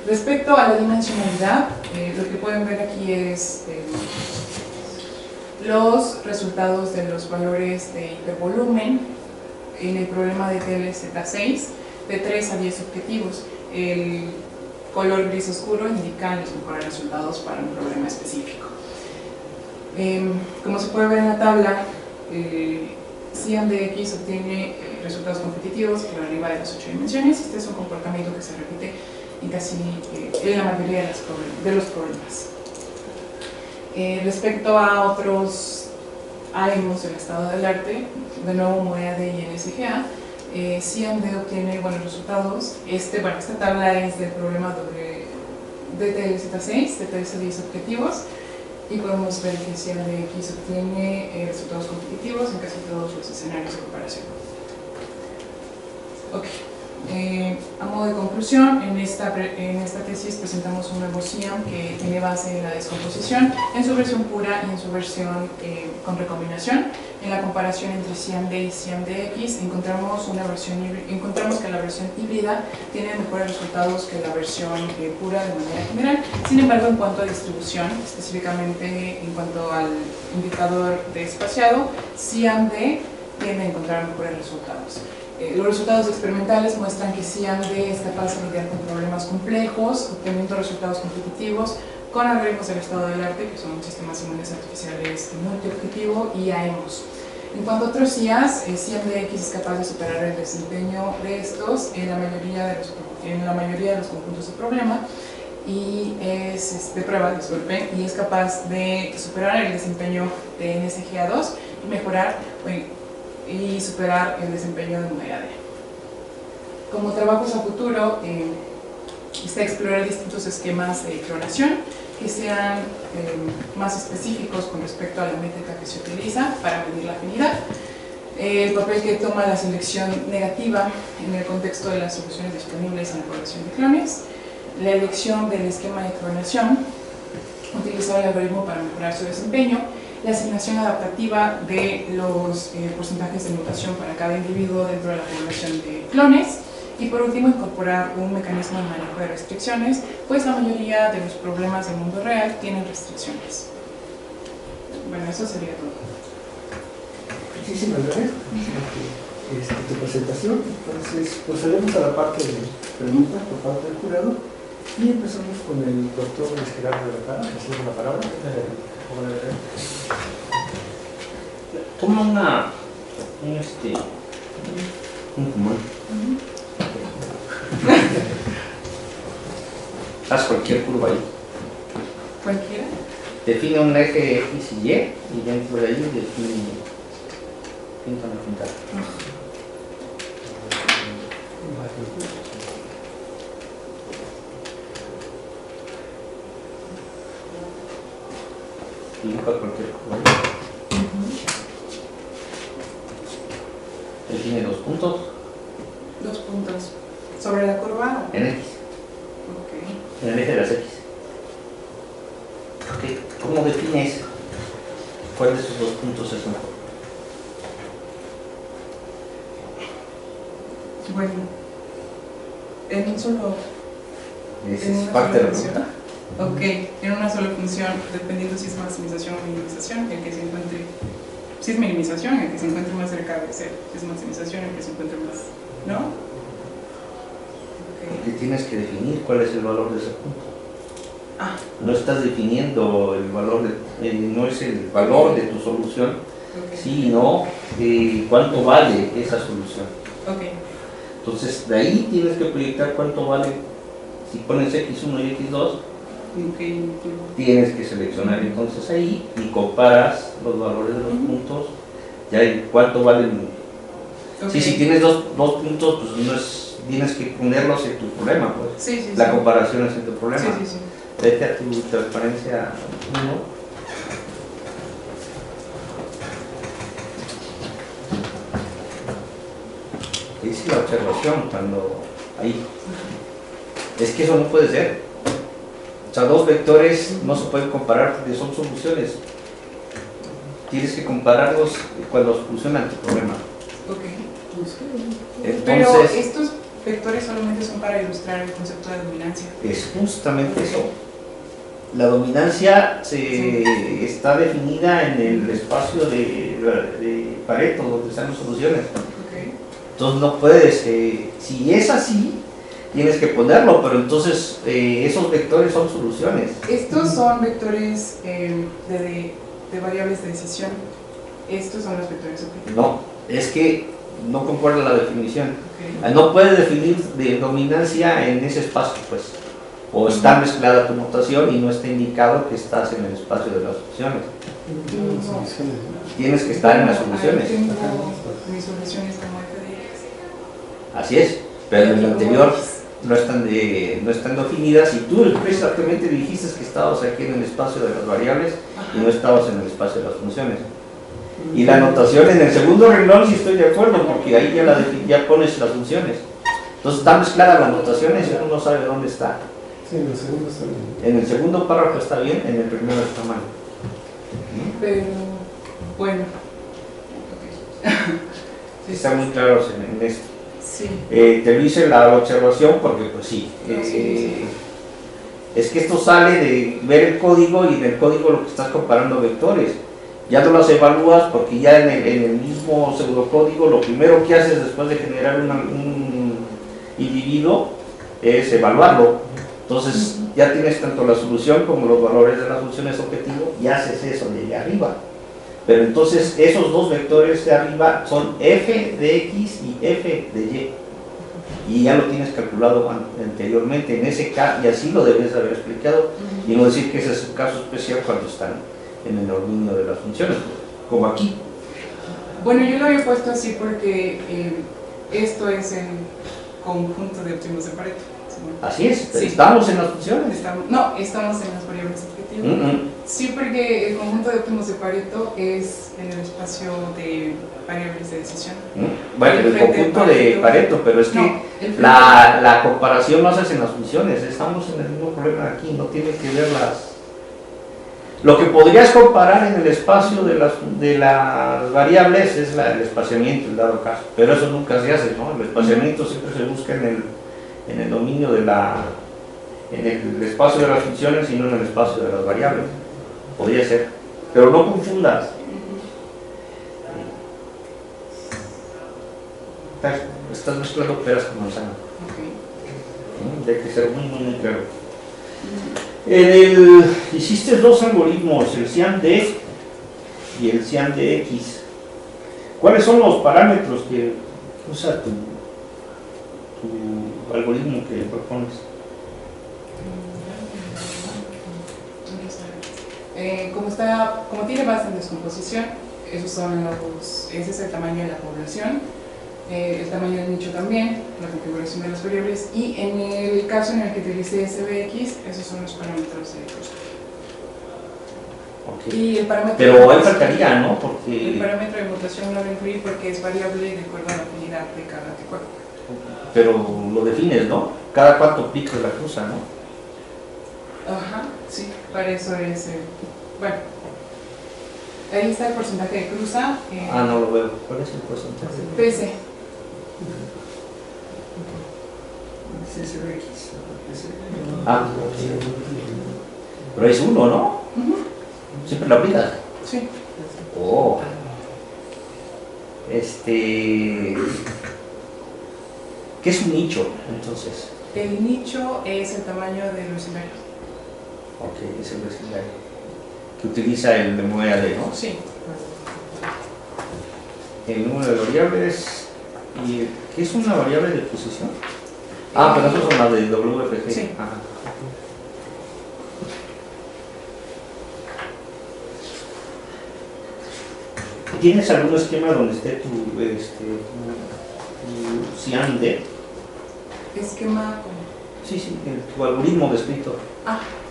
Respecto a la dimensionalidad, lo que pueden ver aquí es los resultados de los valores de hipervolumen en el problema de TLZ6 de 3 a 10 objetivos. El color gris oscuro indica los mejores resultados para un problema específico. Como se puede ver en la tabla, CIAM-DX obtiene resultados competitivos por arriba de las 8 dimensiones. Este es un comportamiento que se repite en la mayoría de los problemas. Respecto a otros AEMOS del estado del arte, de nuevo MOIA-D y NSGA, CIAM-D obtiene buenos resultados. Esta tabla es del problema de TLZ6, de 3 a 10 objetivos, y podemos ver que CIAM-DX obtiene resultados competitivos en casi todos los escenarios de comparación. A modo de conclusión, en esta tesis presentamos un nuevo CIAM que tiene base en la descomposición, en su versión pura y en su versión con recombinación. En la comparación entre CIAM-D y CIAM-DX encontramos que la versión híbrida tiene mejores resultados que la versión pura de manera general. Sin embargo, en cuanto a distribución, específicamente en cuanto al indicador de espaciado, CIAM-D tiende a encontrar mejores resultados. Los resultados experimentales muestran que CIAM-D es capaz de lidiar con problemas complejos, obteniendo resultados competitivos con algoritmos del estado del arte, que son sistemas inmunes artificiales multiobjetivo y AEMOS. En cuanto a otros IAs, CMDX es capaz de superar el desempeño de estos en la mayoría de los conjuntos de problema y de prueba, disculpen, y es capaz de superar el desempeño de NSGA2 y mejorar y superar el desempeño de MoEAD. Como trabajos a futuro, está explorar distintos esquemas de clonación que sean más específicos con respecto a la métrica que se utiliza para medir la afinidad, el papel que toma la selección negativa en el contexto de las soluciones disponibles en la población de clones, la elección del esquema de clonación, utilizar el algoritmo para mejorar su desempeño, la asignación adaptativa de los porcentajes de mutación para cada individuo dentro de la población de clones, y por último incorporar un mecanismo de manejo de restricciones, pues la mayoría de los problemas del mundo real tienen restricciones. Bueno, eso sería todo. Muchísimas gracias por tu presentación. Entonces, procedemos a la parte de preguntas por parte del jurado y empezamos con el doctor Luis Gerardo de la Cara. Le cedo la palabra. Toma un pulmón. Haz cualquier curva ahí. ¿Cualquiera? Define un eje X y Y y dentro de ahí define pinta una pintada. Dibuja cualquier curva ahí. Define 2 puntos. 2 puntos. ¿Sobre la curva? En X. Ok. En el eje de las X. Okay. ¿Cómo defines cuál de esos 2 puntos es mejor? Bueno, en un solo... Esa es parte de la pregunta. Ok, en una sola función, dependiendo si es maximización o minimización, el que se encuentre... Si es minimización, el que se encuentre más cerca de ser. Si es maximización, el que se encuentre más... ¿No? Porque tienes que definir cuál es el valor de ese punto. Ah. No estás definiendo el valor no es el valor de tu solución, sino cuánto vale esa solución. Okay. Entonces, de ahí tienes que proyectar cuánto vale. Si pones X1 y X2, tienes que seleccionar entonces ahí y comparas los valores de los puntos, ya y cuánto valen. Si tienes dos puntos, pues no es. Tienes que ponerlos en tu problema, pues. Sí, la comparación es en tu problema. Sí. Vete a tu transparencia 1. Dice la observación cuando ahí. Es que eso no puede ser. O sea, 2 vectores no se pueden comparar porque son soluciones. Tienes que compararlos cuando solucionan tu problema. Entonces, pero estos vectores solamente son para ilustrar el concepto de dominancia. Es justamente eso. La dominancia está definida en el espacio de Pareto, donde están las soluciones. Entonces no puedes, si es así, tienes que ponerlo, pero entonces esos vectores son soluciones. Estos son vectores de variables de decisión. Estos son los vectores objetivos. No, es que no concuerda la definición. No puedes definir de dominancia en ese espacio, pues. O está mezclada tu notación y no está indicado que estás en el espacio de las soluciones. Tienes que estar en las soluciones. Tengo mis soluciones como FDX. Así es, pero en el anterior no están definidas y tú exactamente dijiste que estabas aquí en el espacio de las variables y no estabas en el espacio de las funciones. Y la notación en el segundo renglón sí estoy de acuerdo, porque ahí ya pones las funciones. Entonces está mezclada las notaciones y uno no sabe dónde está. Sí, en el segundo está bien. En el segundo párrafo está bien, en el primero está mal. Pero, bueno. Están muy claros en esto. Sí. Te lo hice la observación porque pues sí. Es que esto sale de ver el código y en el código lo que estás comparando vectores. Ya no las evalúas porque ya en el mismo pseudocódigo lo primero que haces después de generar un individuo es evaluarlo. Entonces ya tienes tanto la solución como los valores de las funciones objetivo y haces eso de arriba. Pero entonces esos dos vectores de arriba son f de x y f de y. Y ya lo tienes calculado anteriormente en ese caso, y así lo debes haber explicado, y no decir que ese es un caso especial cuando están en el dominio de las funciones, como aquí. Bueno, yo lo había puesto así porque esto es el conjunto de óptimos de Pareto. Así es, Sí. estamos en las funciones. Estamos en las variables objetivos. Mm-mm. Sí, porque el conjunto de óptimos de Pareto es en el espacio de variables de decisión. Bueno, el conjunto de Pareto, pero es que No, el frente- la comparación no haces en las funciones, estamos en el mismo problema aquí, no tiene que ver las... Lo que podrías comparar en el espacio de las variables es el espaciamiento, en dado caso, pero eso nunca se hace, ¿no? El espaciamiento siempre se busca en el dominio en el espacio de las funciones y no en el espacio de las variables. Podría ser, pero no confundas. Estás mezclando peras con manzanas. Ok. Hay que ser muy, muy, muy claro. Hiciste dos algoritmos, el CIAN-D y el CIAN-DX. ¿Cuáles son los parámetros que usa tu algoritmo que propones? Como tiene base en descomposición, ese es el tamaño de la población, el tamaño del nicho también, la configuración de las variables, y en el caso en el que utilice SBX, esos son los parámetros de Cruza. Okay. Y el parámetro Pero ahí faltaría, ¿no? el Porque, parámetro de mutación no lo incluye porque es variable de acuerdo a la afinidad de cada anticuerpo. pero lo defines, ¿no? Cada cuánto picos la cruza, ¿no? Ajá, sí, para eso es bueno, ahí está el porcentaje de cruza. No lo veo. ¿Cuál es el porcentaje? PC. CSVX. Pero es uno, ¿no? Ujú, Siempre lo aplicas. sí. Oh. ¿Qué es un nicho, entonces? El nicho es el tamaño del vecindario. Ok, es el vecindario. Que utiliza el de MoeAD, ¿no? Sí. El número de variables. ¿Y qué es una variable de posición? Pero eso son las de WFG. Sí. Ajá. ¿Tienes algún esquema donde esté tu CIAN-D? Esquema como. Sí, tu algoritmo descrito.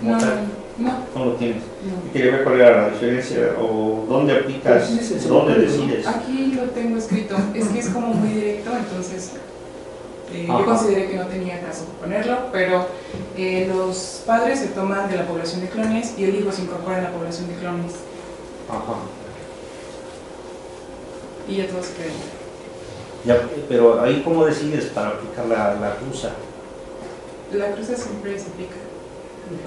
No, ¿Cómo tal? no. ¿Cómo lo tienes? No. Quería ver cuál era la diferencia o dónde aplicas, dónde decides. Aquí lo tengo escrito, es que es como muy directo, entonces Ajá. yo consideré que no tenía caso ponerlo, pero los padres se toman de la población de clones y el hijo se incorpora en la población de clones Ajá. y ya todos quedan. Ya, pero ahí cómo decides para aplicar la cruza. La cruza siempre se aplica.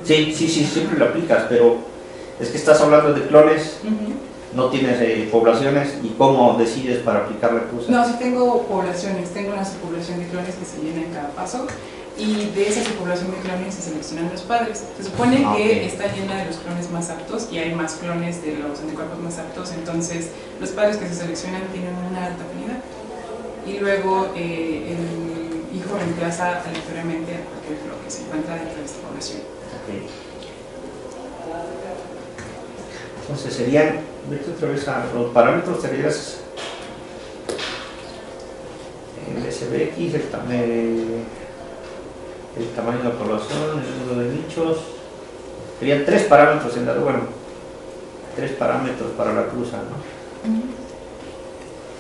Sí, siempre lo aplicas, pero es que estás hablando de clones, no tienes poblaciones, y cómo decides para aplicar la cruza. No, sí tengo poblaciones, tengo una subpoblación de clones que se llena en cada paso y de esa subpoblación de clones se seleccionan los padres. Se supone que Ok. está llena de los clones más aptos y hay más clones de los anticuerpos más aptos, entonces los padres que se seleccionan tienen una alta afinidad y luego el hijo reemplaza aleatoriamente a cualquier flor que se encuentra dentro de esta población. Ok. Entonces serían, vete otra vez a los parámetros, serías el SBX, el tamaño de la población, el número de nichos. Serían tres parámetros en dado, bueno, tres parámetros para la cruza, ¿no?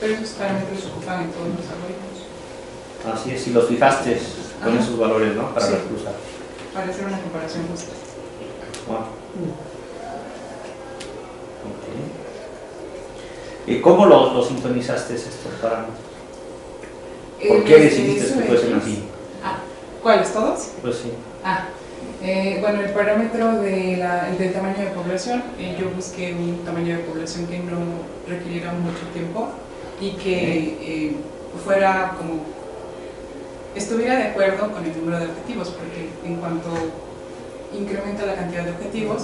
Pero esos parámetros se ocupan en todos los algoritmos Así es, si los fijaste con Ajá. esos valores, ¿no? Para Sí. la cruza. para hacer una comparación justa. Wow. Ok. ¿Y cómo los sintonizaste estos parámetros? ¿Por qué decidiste que fuesen así? ¿Cuáles? ¿Todos? Pues sí. Bueno, el parámetro del tamaño de población, yo busqué un tamaño de población que no requiriera mucho tiempo y que fuera como, estuviera de acuerdo con el número de objetivos, porque en cuanto incrementa la cantidad de objetivos,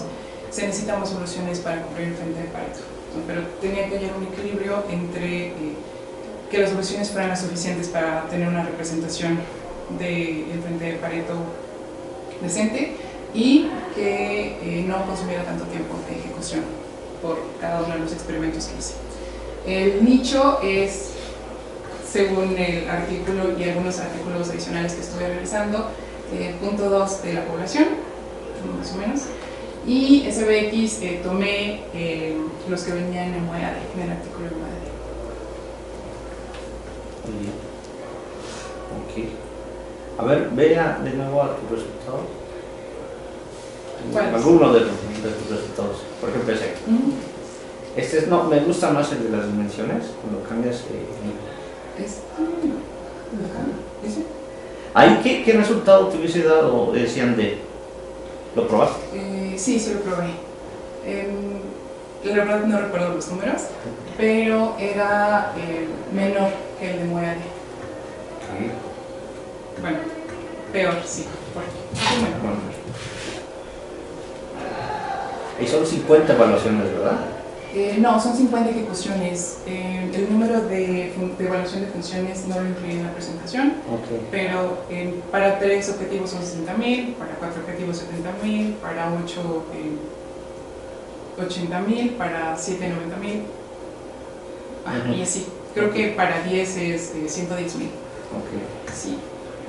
se necesitan más soluciones para cubrir el frente de Pareto. pero tenía que hallar un equilibrio entre que las soluciones fueran las suficientes para tener una representación del frente de Pareto decente y que no consumiera tanto tiempo de ejecución por cada uno de los experimentos que hice. El nicho es, según el artículo y algunos artículos adicionales que estuve realizando, 0.2 de la población, más o menos, y SBX tomé los que venían en MOEAD, en el artículo de MOEAD. Ok. A ver, vea de nuevo a tus resultados. ¿Cuáles? Alguno de tus resultados. Por ejemplo, ese. Este es, no, me gusta más el de las dimensiones, cuando cambias. ¿Ese? ¿Ahí qué resultado te hubiese dado, decían de? ¿Lo probaste? Sí, sí lo probé. La verdad no recuerdo los números, pero era menor que el de MOEAD. Bueno, peor, sí. Bueno. Y son 50 evaluaciones, ¿verdad? No, son 50 ejecuciones. El número de evaluación de funciones no lo incluí en la presentación, pero para 3 objetivos son 60.000, para 4 objetivos 70.000, para 8 80.000, para 7 90.000, y así. Creo que para 10 es 110.000. Sí.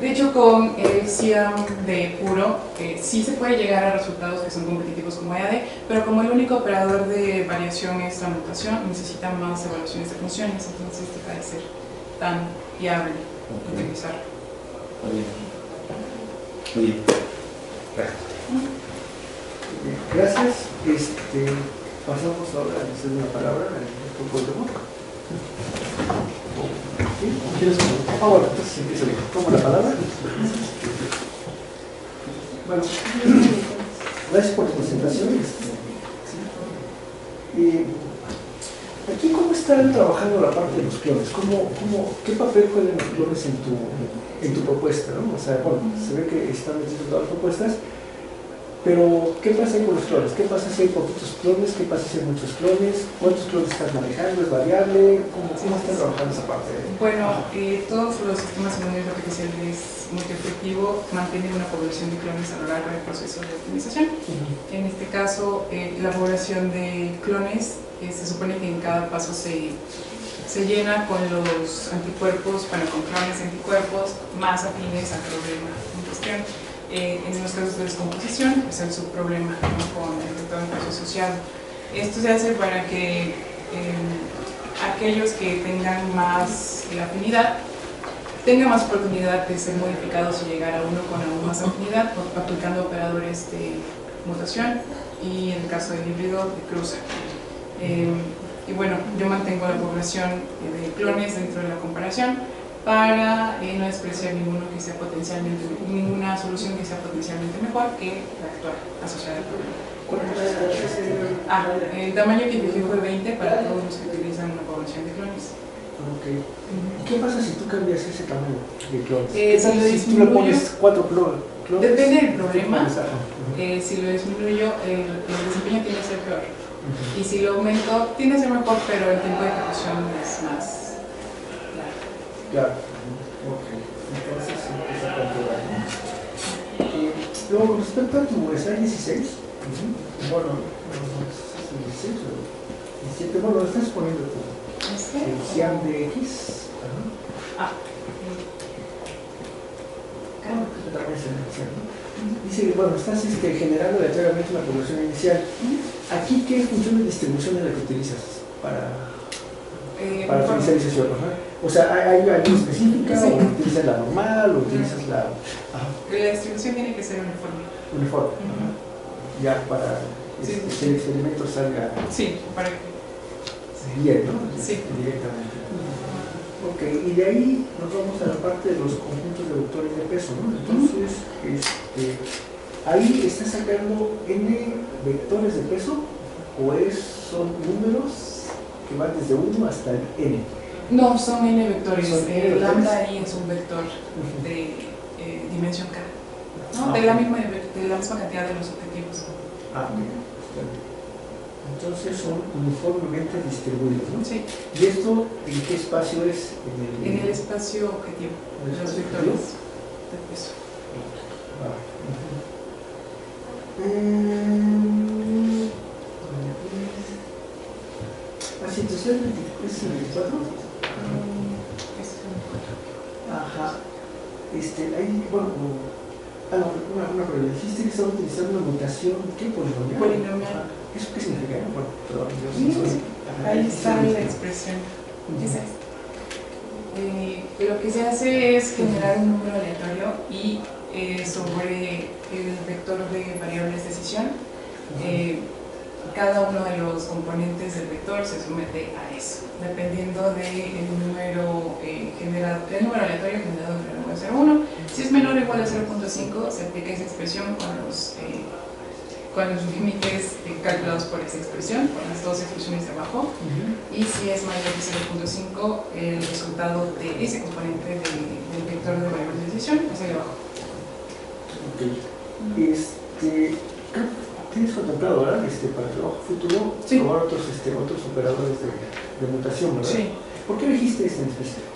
De hecho, con el CIAM de puro, sí se puede llegar a resultados que son competitivos con MOEAD, pero como el único operador de variación es la mutación, necesita más evaluaciones de funciones, entonces deja de ser tan viable utilizarlo. Muy bien. Gracias. Pasamos ahora a hacer una palabra al doctor Goldemont. ¿Quieres comentar? Bueno, entonces empiezo yo. Tomo la palabra. Bueno, gracias por tu presentación. Aquí, ¿cómo están trabajando la parte de los clones? ¿Qué papel juegan los clones en tu propuesta, ¿no? O sea, bueno, se ve que están metiendo todas las propuestas, pero ¿qué pasa ahí con los clones? ¿Qué pasa si hay poquitos clones? ¿Qué pasa si hay muchos clones? ¿Cuántos clones estás manejando? ¿Es variable? ¿Cómo están trabajando esa parte? Bueno, todos los sistemas inmunes artificiales multiobjetivo mantienen una población de clones a lo largo del proceso de optimización. En este caso, la población de clones se supone que en cada paso se llena con los anticuerpos, con clones de anticuerpos más afines al problema en cuestión. En los casos de descomposición, es el subproblema, ¿no? Con el vector asociado. Esto se hace para que aquellos que tengan más afinidad tengan más oportunidad de ser modificados y llegar a uno con aún más afinidad, aplicando operadores de mutación y en el caso del híbrido de cruce. Y bueno, yo mantengo la población de clones dentro de la comparación para no despreciar ninguna solución que sea potencialmente mejor que la actual asociada al problema. El tamaño que fijé fue 20 para todos los que utilizan una población de clones. Okay. ¿Qué pasa si tú cambias ese tamaño de clones? Si tú le pones 4 clones. Depende del problema. Si lo disminuyo, el desempeño tiende a ser peor. Y si lo aumento, tiende a ser mejor, pero el tiempo de ejecución es más. Claro. Ok. Entonces empieza a calcular, ¿no? Luego, con respecto a tu slide 16, bueno, 16 o 17, bueno, estás poniendo tu CIAM de X. Dice, bueno, estás generando aleatoriamente una población inicial. Aquí, ¿qué función de distribución es la que utilizas para tu inicialización? O sea, ¿hay algo específica? Sí. ¿O utilizas la normal? ¿O utilizas la...? La distribución tiene que ser uniforme. Uniforme. Ya para que el experimento salga... Sí, para que... bien, ¿no? Sí. Directamente. Ok, y de ahí nos vamos a la parte de los conjuntos de vectores de peso, ¿no? Entonces, ahí está sacando n vectores de peso, o son números que van desde 1 hasta el n. No, son n vectores. ¿Son lambda ahí es un vector de dimensión k, ¿no? De la misma cantidad de los objetivos. Ok. Entonces son uniformemente distribuidos, ¿no? Sí, ¿Y esto en qué espacio es? en el espacio objetivo, ¿En el los espacio vectores de peso. Ah, sí, entonces es 24. Ajá. Ahí, bueno, una pregunta. Dijiste que estaba utilizando una mutación, ¿qué? Polinomial. Polinomial. Ajá. ¿Eso qué significa? Bueno, perdón, yo Sí, soy. sí. Ajá, Ahí sí, está sí. la expresión. Esa es. Lo que se hace es generar un número aleatorio y sobre el vector de variables de decisión, cada uno de los componentes del vector se somete a eso, dependiendo del número generado, el número aleatorio generado entre el número 0 y 1. Si es menor o igual a 0.5, se aplica esa expresión con los límites calculados por esa expresión, con las dos expresiones de abajo. Y si es mayor que 0.5, el resultado de ese componente del vector de variables de decisión es el de abajo. Ok. Tienes contemplado, ¿verdad? Para el trabajo futuro, Sí. probar otros operadores de mutación, ¿verdad? Sí. ¿Por qué elegiste este en específico?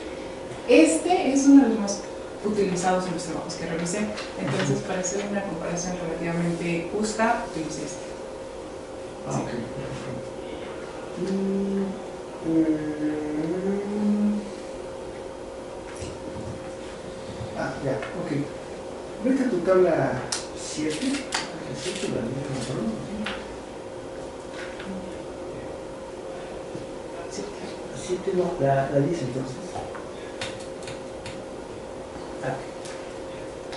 Este es uno de los más utilizados en los trabajos que realicé. Entonces, para hacer una comparación relativamente justa, utilicé este. Ah, ok. Ya, ok. Vete a tu tabla 7. La 7, la línea de color. La 7 no, la 10 entonces.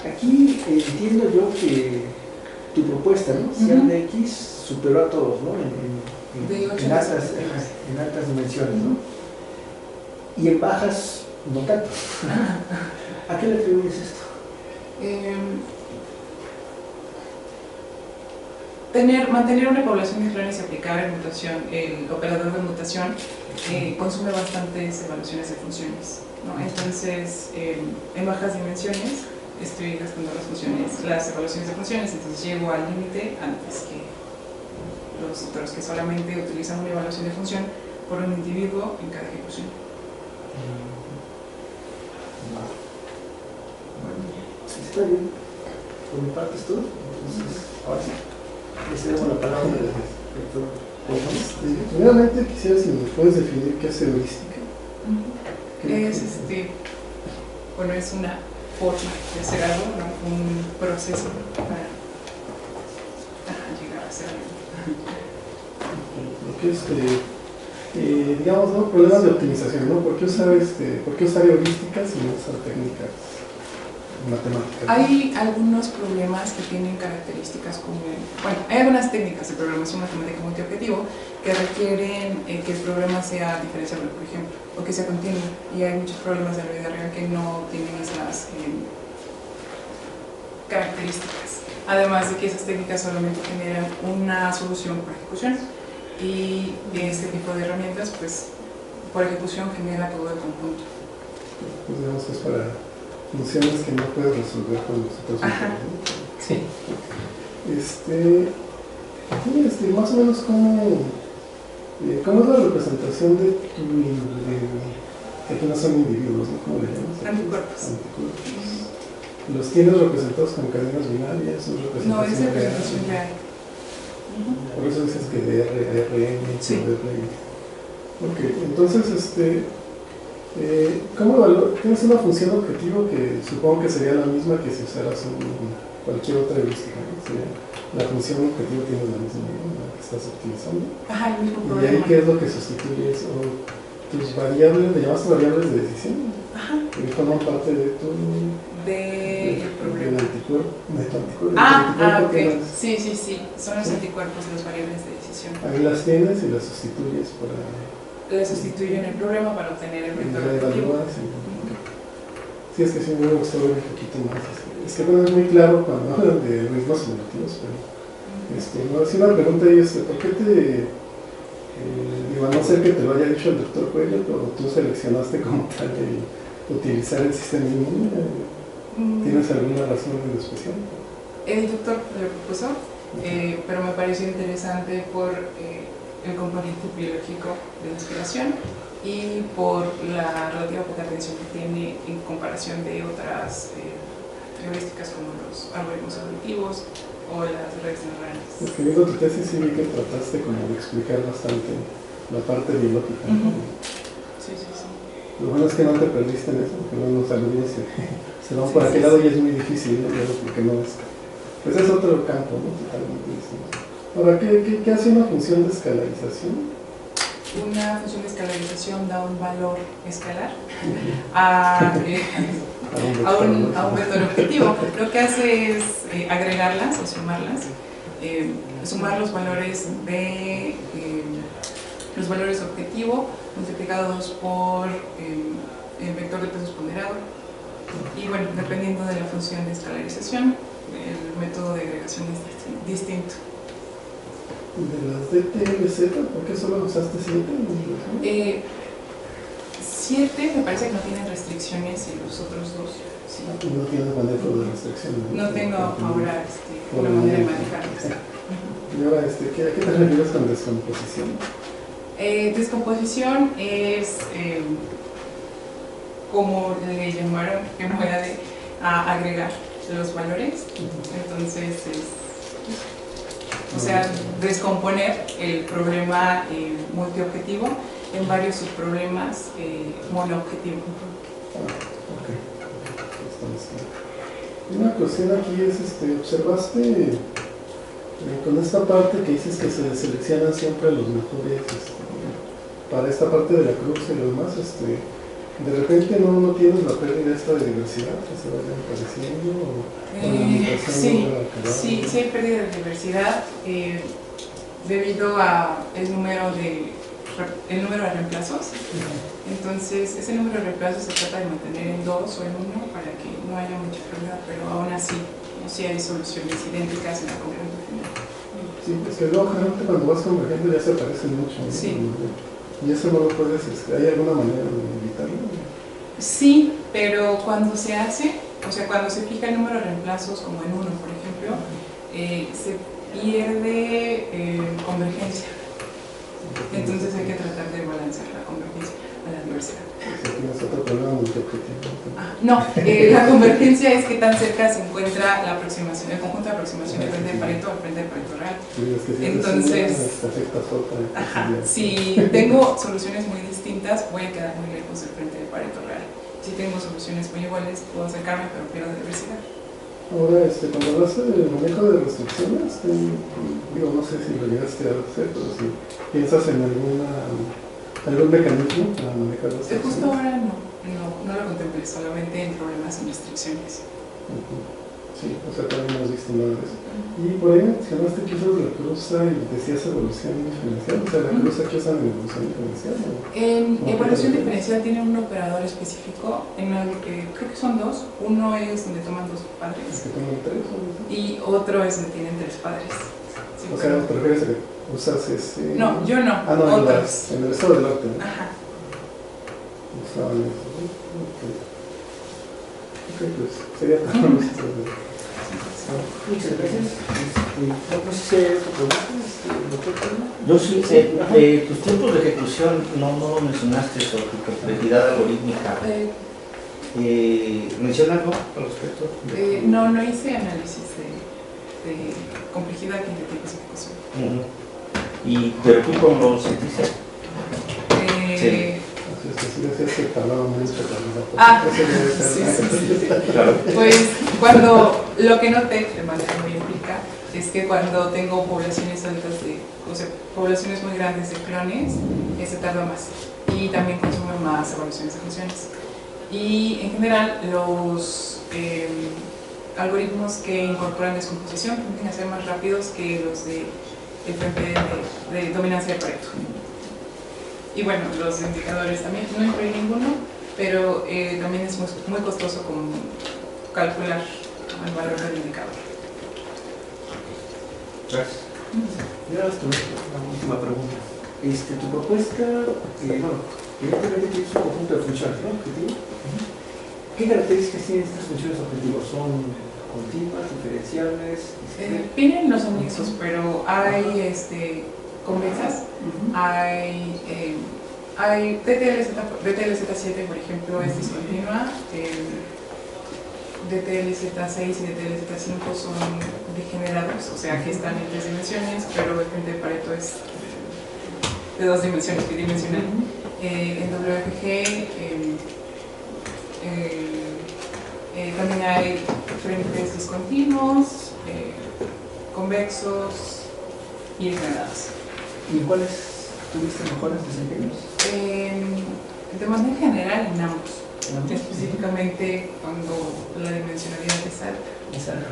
Aquí entiendo yo que tu propuesta, ¿no? CERN de X superó a todos, ¿no? De 8 en altas dimensiones, ¿no? Y en bajas, no tanto. ¿A qué le atribuyes esto? Mantener una población de clones y aplicar el operador de mutación consume bastantes evaluaciones de funciones, ¿no? Entonces, en bajas dimensiones estoy gastando las evaluaciones de funciones, entonces llego al límite antes que los otros que solamente utilizan una evaluación de función por un individuo en cada ejecución. Bueno, está bien. Por mi parte es todo. Entonces, ahora sí. Le cedemos la palabra al doctor. Primeramente quisiera si me puedes definir qué es heurística. Bueno, es una forma de hacer algo, ¿no? Un proceso para llegar a hacer algo. Lo que digamos, ¿no? Problemas de optimización, ¿no? ¿Por qué usar heurísticas y no usar técnicas matemáticas? Hay algunos problemas que tienen características como, bueno, hay algunas técnicas de programación matemática multiobjetivo que requieren que el problema sea diferenciable, por ejemplo, o que sea continuo, y hay muchos problemas de la vida real que no tienen esas características. Además de que esas técnicas solamente generan una solución por ejecución, y este tipo de herramientas, pues, por ejecución genera todo el conjunto. Pues digamos que es para funciones que no puedes resolver con los otros métodos, ¿no? Sí. Más o menos cómo es la representación de que aquí no son individuos, ¿no? ¿Cómo le llamas? Anticuerpos. ¿Los tienes representados con cadenas binarias? No, es representación real. Por eso dices que de RN, Sí. Ok, entonces, ¿cómo tienes una función objetivo que supongo que sería la misma que si usaras cualquier otra heurística, ¿no? Sería la función objetivo tiene la misma, ¿no? La que estás utilizando. Ajá, el mismo ¿Y problema. ahí qué es lo que sustituyes? ¿O tus variables, le llamas variables de decisión? Ajá. Que forman parte de tu... Del problema. Del anticuerpo. Ok. Sí. Son los anticuerpos, las variables de decisión. Ahí las tienes y las sustituyes para... Le sustituyen el problema para obtener el vector Ya objetivo. evalúas sí, es que sí me gustó ver un poquito más. Es que bueno, es muy claro cuando hablan de ritmos simulativos, pero no, sí una pregunta ahí es, ¿por qué a no ser que te lo haya dicho el doctor Coelho, pero tú seleccionaste como tal de utilizar el sistema inmune? ¿Tienes alguna razón en especial? El doctor lo propuso, pero me pareció interesante por el componente biológico de la aspiración y por la relativa poca atención que tiene en comparación de otras heurísticas como los algoritmos evolutivos o las redes neurales. Porque viendo tu tesis sí vi que trataste como de explicar bastante la parte biológica. ¿no? Sí, sí, sí. Lo bueno es que no te perdiste en eso, porque no nos alumnos se van por aquel lado y es muy difícil, ¿no? Porque no es... Pues es otro campo, ¿no? Totalmente distinto. Ahora, ¿qué hace una función de escalarización? Una función de escalarización da un valor escalar a un vector objetivo. Lo que hace es agregarlas o sumarlas, sumar los valores de los valores objetivo multiplicados por el vector de pesos ponderado. Y bueno, dependiendo de la función de escalarización, el método de agregación es distinto. De las DTLZ, ¿por qué solo usaste 7? 7 me parece que no tienen restricciones y los otros dos sí. No tienes manejo de restricciones. No tengo ahora una manera de manejarlos. Y ahora, ¿a qué te refieres con descomposición? Descomposición es, como le llamaron, que fuera de agregar los valores. Entonces, o sea, descomponer el problema multiobjetivo en varios subproblemas monoobjetivos. Ok. Una cuestión aquí es, observaste con esta parte que dices que se seleccionan siempre los mejores para esta parte de la cruz y lo demás, de repente no tienes la pérdida esta de diversidad que se vayan apareciendo. Sí hay pérdida de diversidad debido a el número de reemplazos. Entonces ese número de reemplazos se trata de mantener en 2 o en 1 para que no haya mucha pérdida, pero aún así sí hay soluciones idénticas en la convergencia final. Sí, es que luego generalmente cuando vas convergiendo ya se parecen mucho, ¿no? Sí. Y eso no lo puedes, ¿hay alguna manera de evitarlo? Sí, pero cuando se hace, o sea, cuando se fija el número de reemplazos como en 1, por ejemplo, se pierde convergencia. Entonces hay que tratar de balancear la convergencia a la diversidad. Tienes otro problema multiobjetivo. No, la convergencia es que tan cerca se encuentra la aproximación, el conjunto de aproximaciones frente de Pareto al frente de Pareto real. Entonces, si tengo soluciones muy distintas, voy a quedar muy lejos del frente de Pareto real. Si tengo soluciones muy iguales, puedo acercarme, pero pierdo diversidad. Ahora, cuando hablas del manejo de restricciones, digo, no sé si lo llegaste a hacer, pero si piensas en algún mecanismo para manejar restricciones. Justo ahora no lo contemplé, solamente en problemas sin restricciones. Sí, o sea, también hemos visto nada de eso. Y por ahí mencionaste que usas la cruza y decías evolución diferencial, o sea, la cruza que usan en evolución diferencial. En evolución diferencial tiene un operador específico, en el que creo que son 2. Uno es donde toman 2 padres. ¿Es que toman 3 o no? Y otro es donde tienen 3 padres. Sí, o sea, ¿te refieres a que usas ese...? No, yo no, no, otros. en el estado del arte, ¿no? Ajá. Usaban eso, ¿no? Ok, pues sería todo. Muchas gracias. No sé si hay otra pregunta, doctor Palma. Yo sí, tus tiempos de ejecución no lo mencionaste sobre tu complejidad algorítmica. ¿Menciona algo al respecto? No hice análisis de complejidad ni de tipos de ejecución. ¿Pero tú cómo lo sentiste? Sí. Sí, tardaba mucho. Sí. Claro. Pues cuando lo que noté de manera muy empírica es que cuando tengo poblaciones altas poblaciones muy grandes de clones, se tarda más y también consume más evaluaciones de funciones. Y en general los algoritmos que incorporan descomposición tienden a ser más rápidos que los de dominancia de Pareto. Y bueno, los indicadores también, no incluí ninguno, pero también es muy costoso calcular el valor del indicador. Gracias. Ya una última pregunta. Tu propuesta, evidentemente tienes un conjunto de funciones, ¿no? Objetivo. ¿Qué características tienen estas funciones objetivos? ¿Son continuas, diferenciables? Pinen no son mixtos, pero hay convexas. Hay DTLZ7, por ejemplo, es discontinua. DTLZ6 y DTLZ5 son degenerados, o sea que están en 3 dimensiones, pero el frente de Pareto es de 2 dimensiones, bidimensional. En WFG también hay frentes discontinuos, convexos y degenerados. ¿Y cuáles tuviste mejores desempeños? De manera general en ambos. Específicamente cuando la dimensionalidad es alta.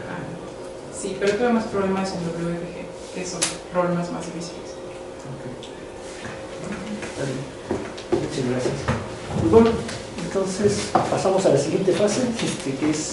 Sí, pero tuve más problemas en WFG, que son problemas más difíciles. Está bien. Muchas gracias. Pues bueno, entonces pasamos a la siguiente fase, que es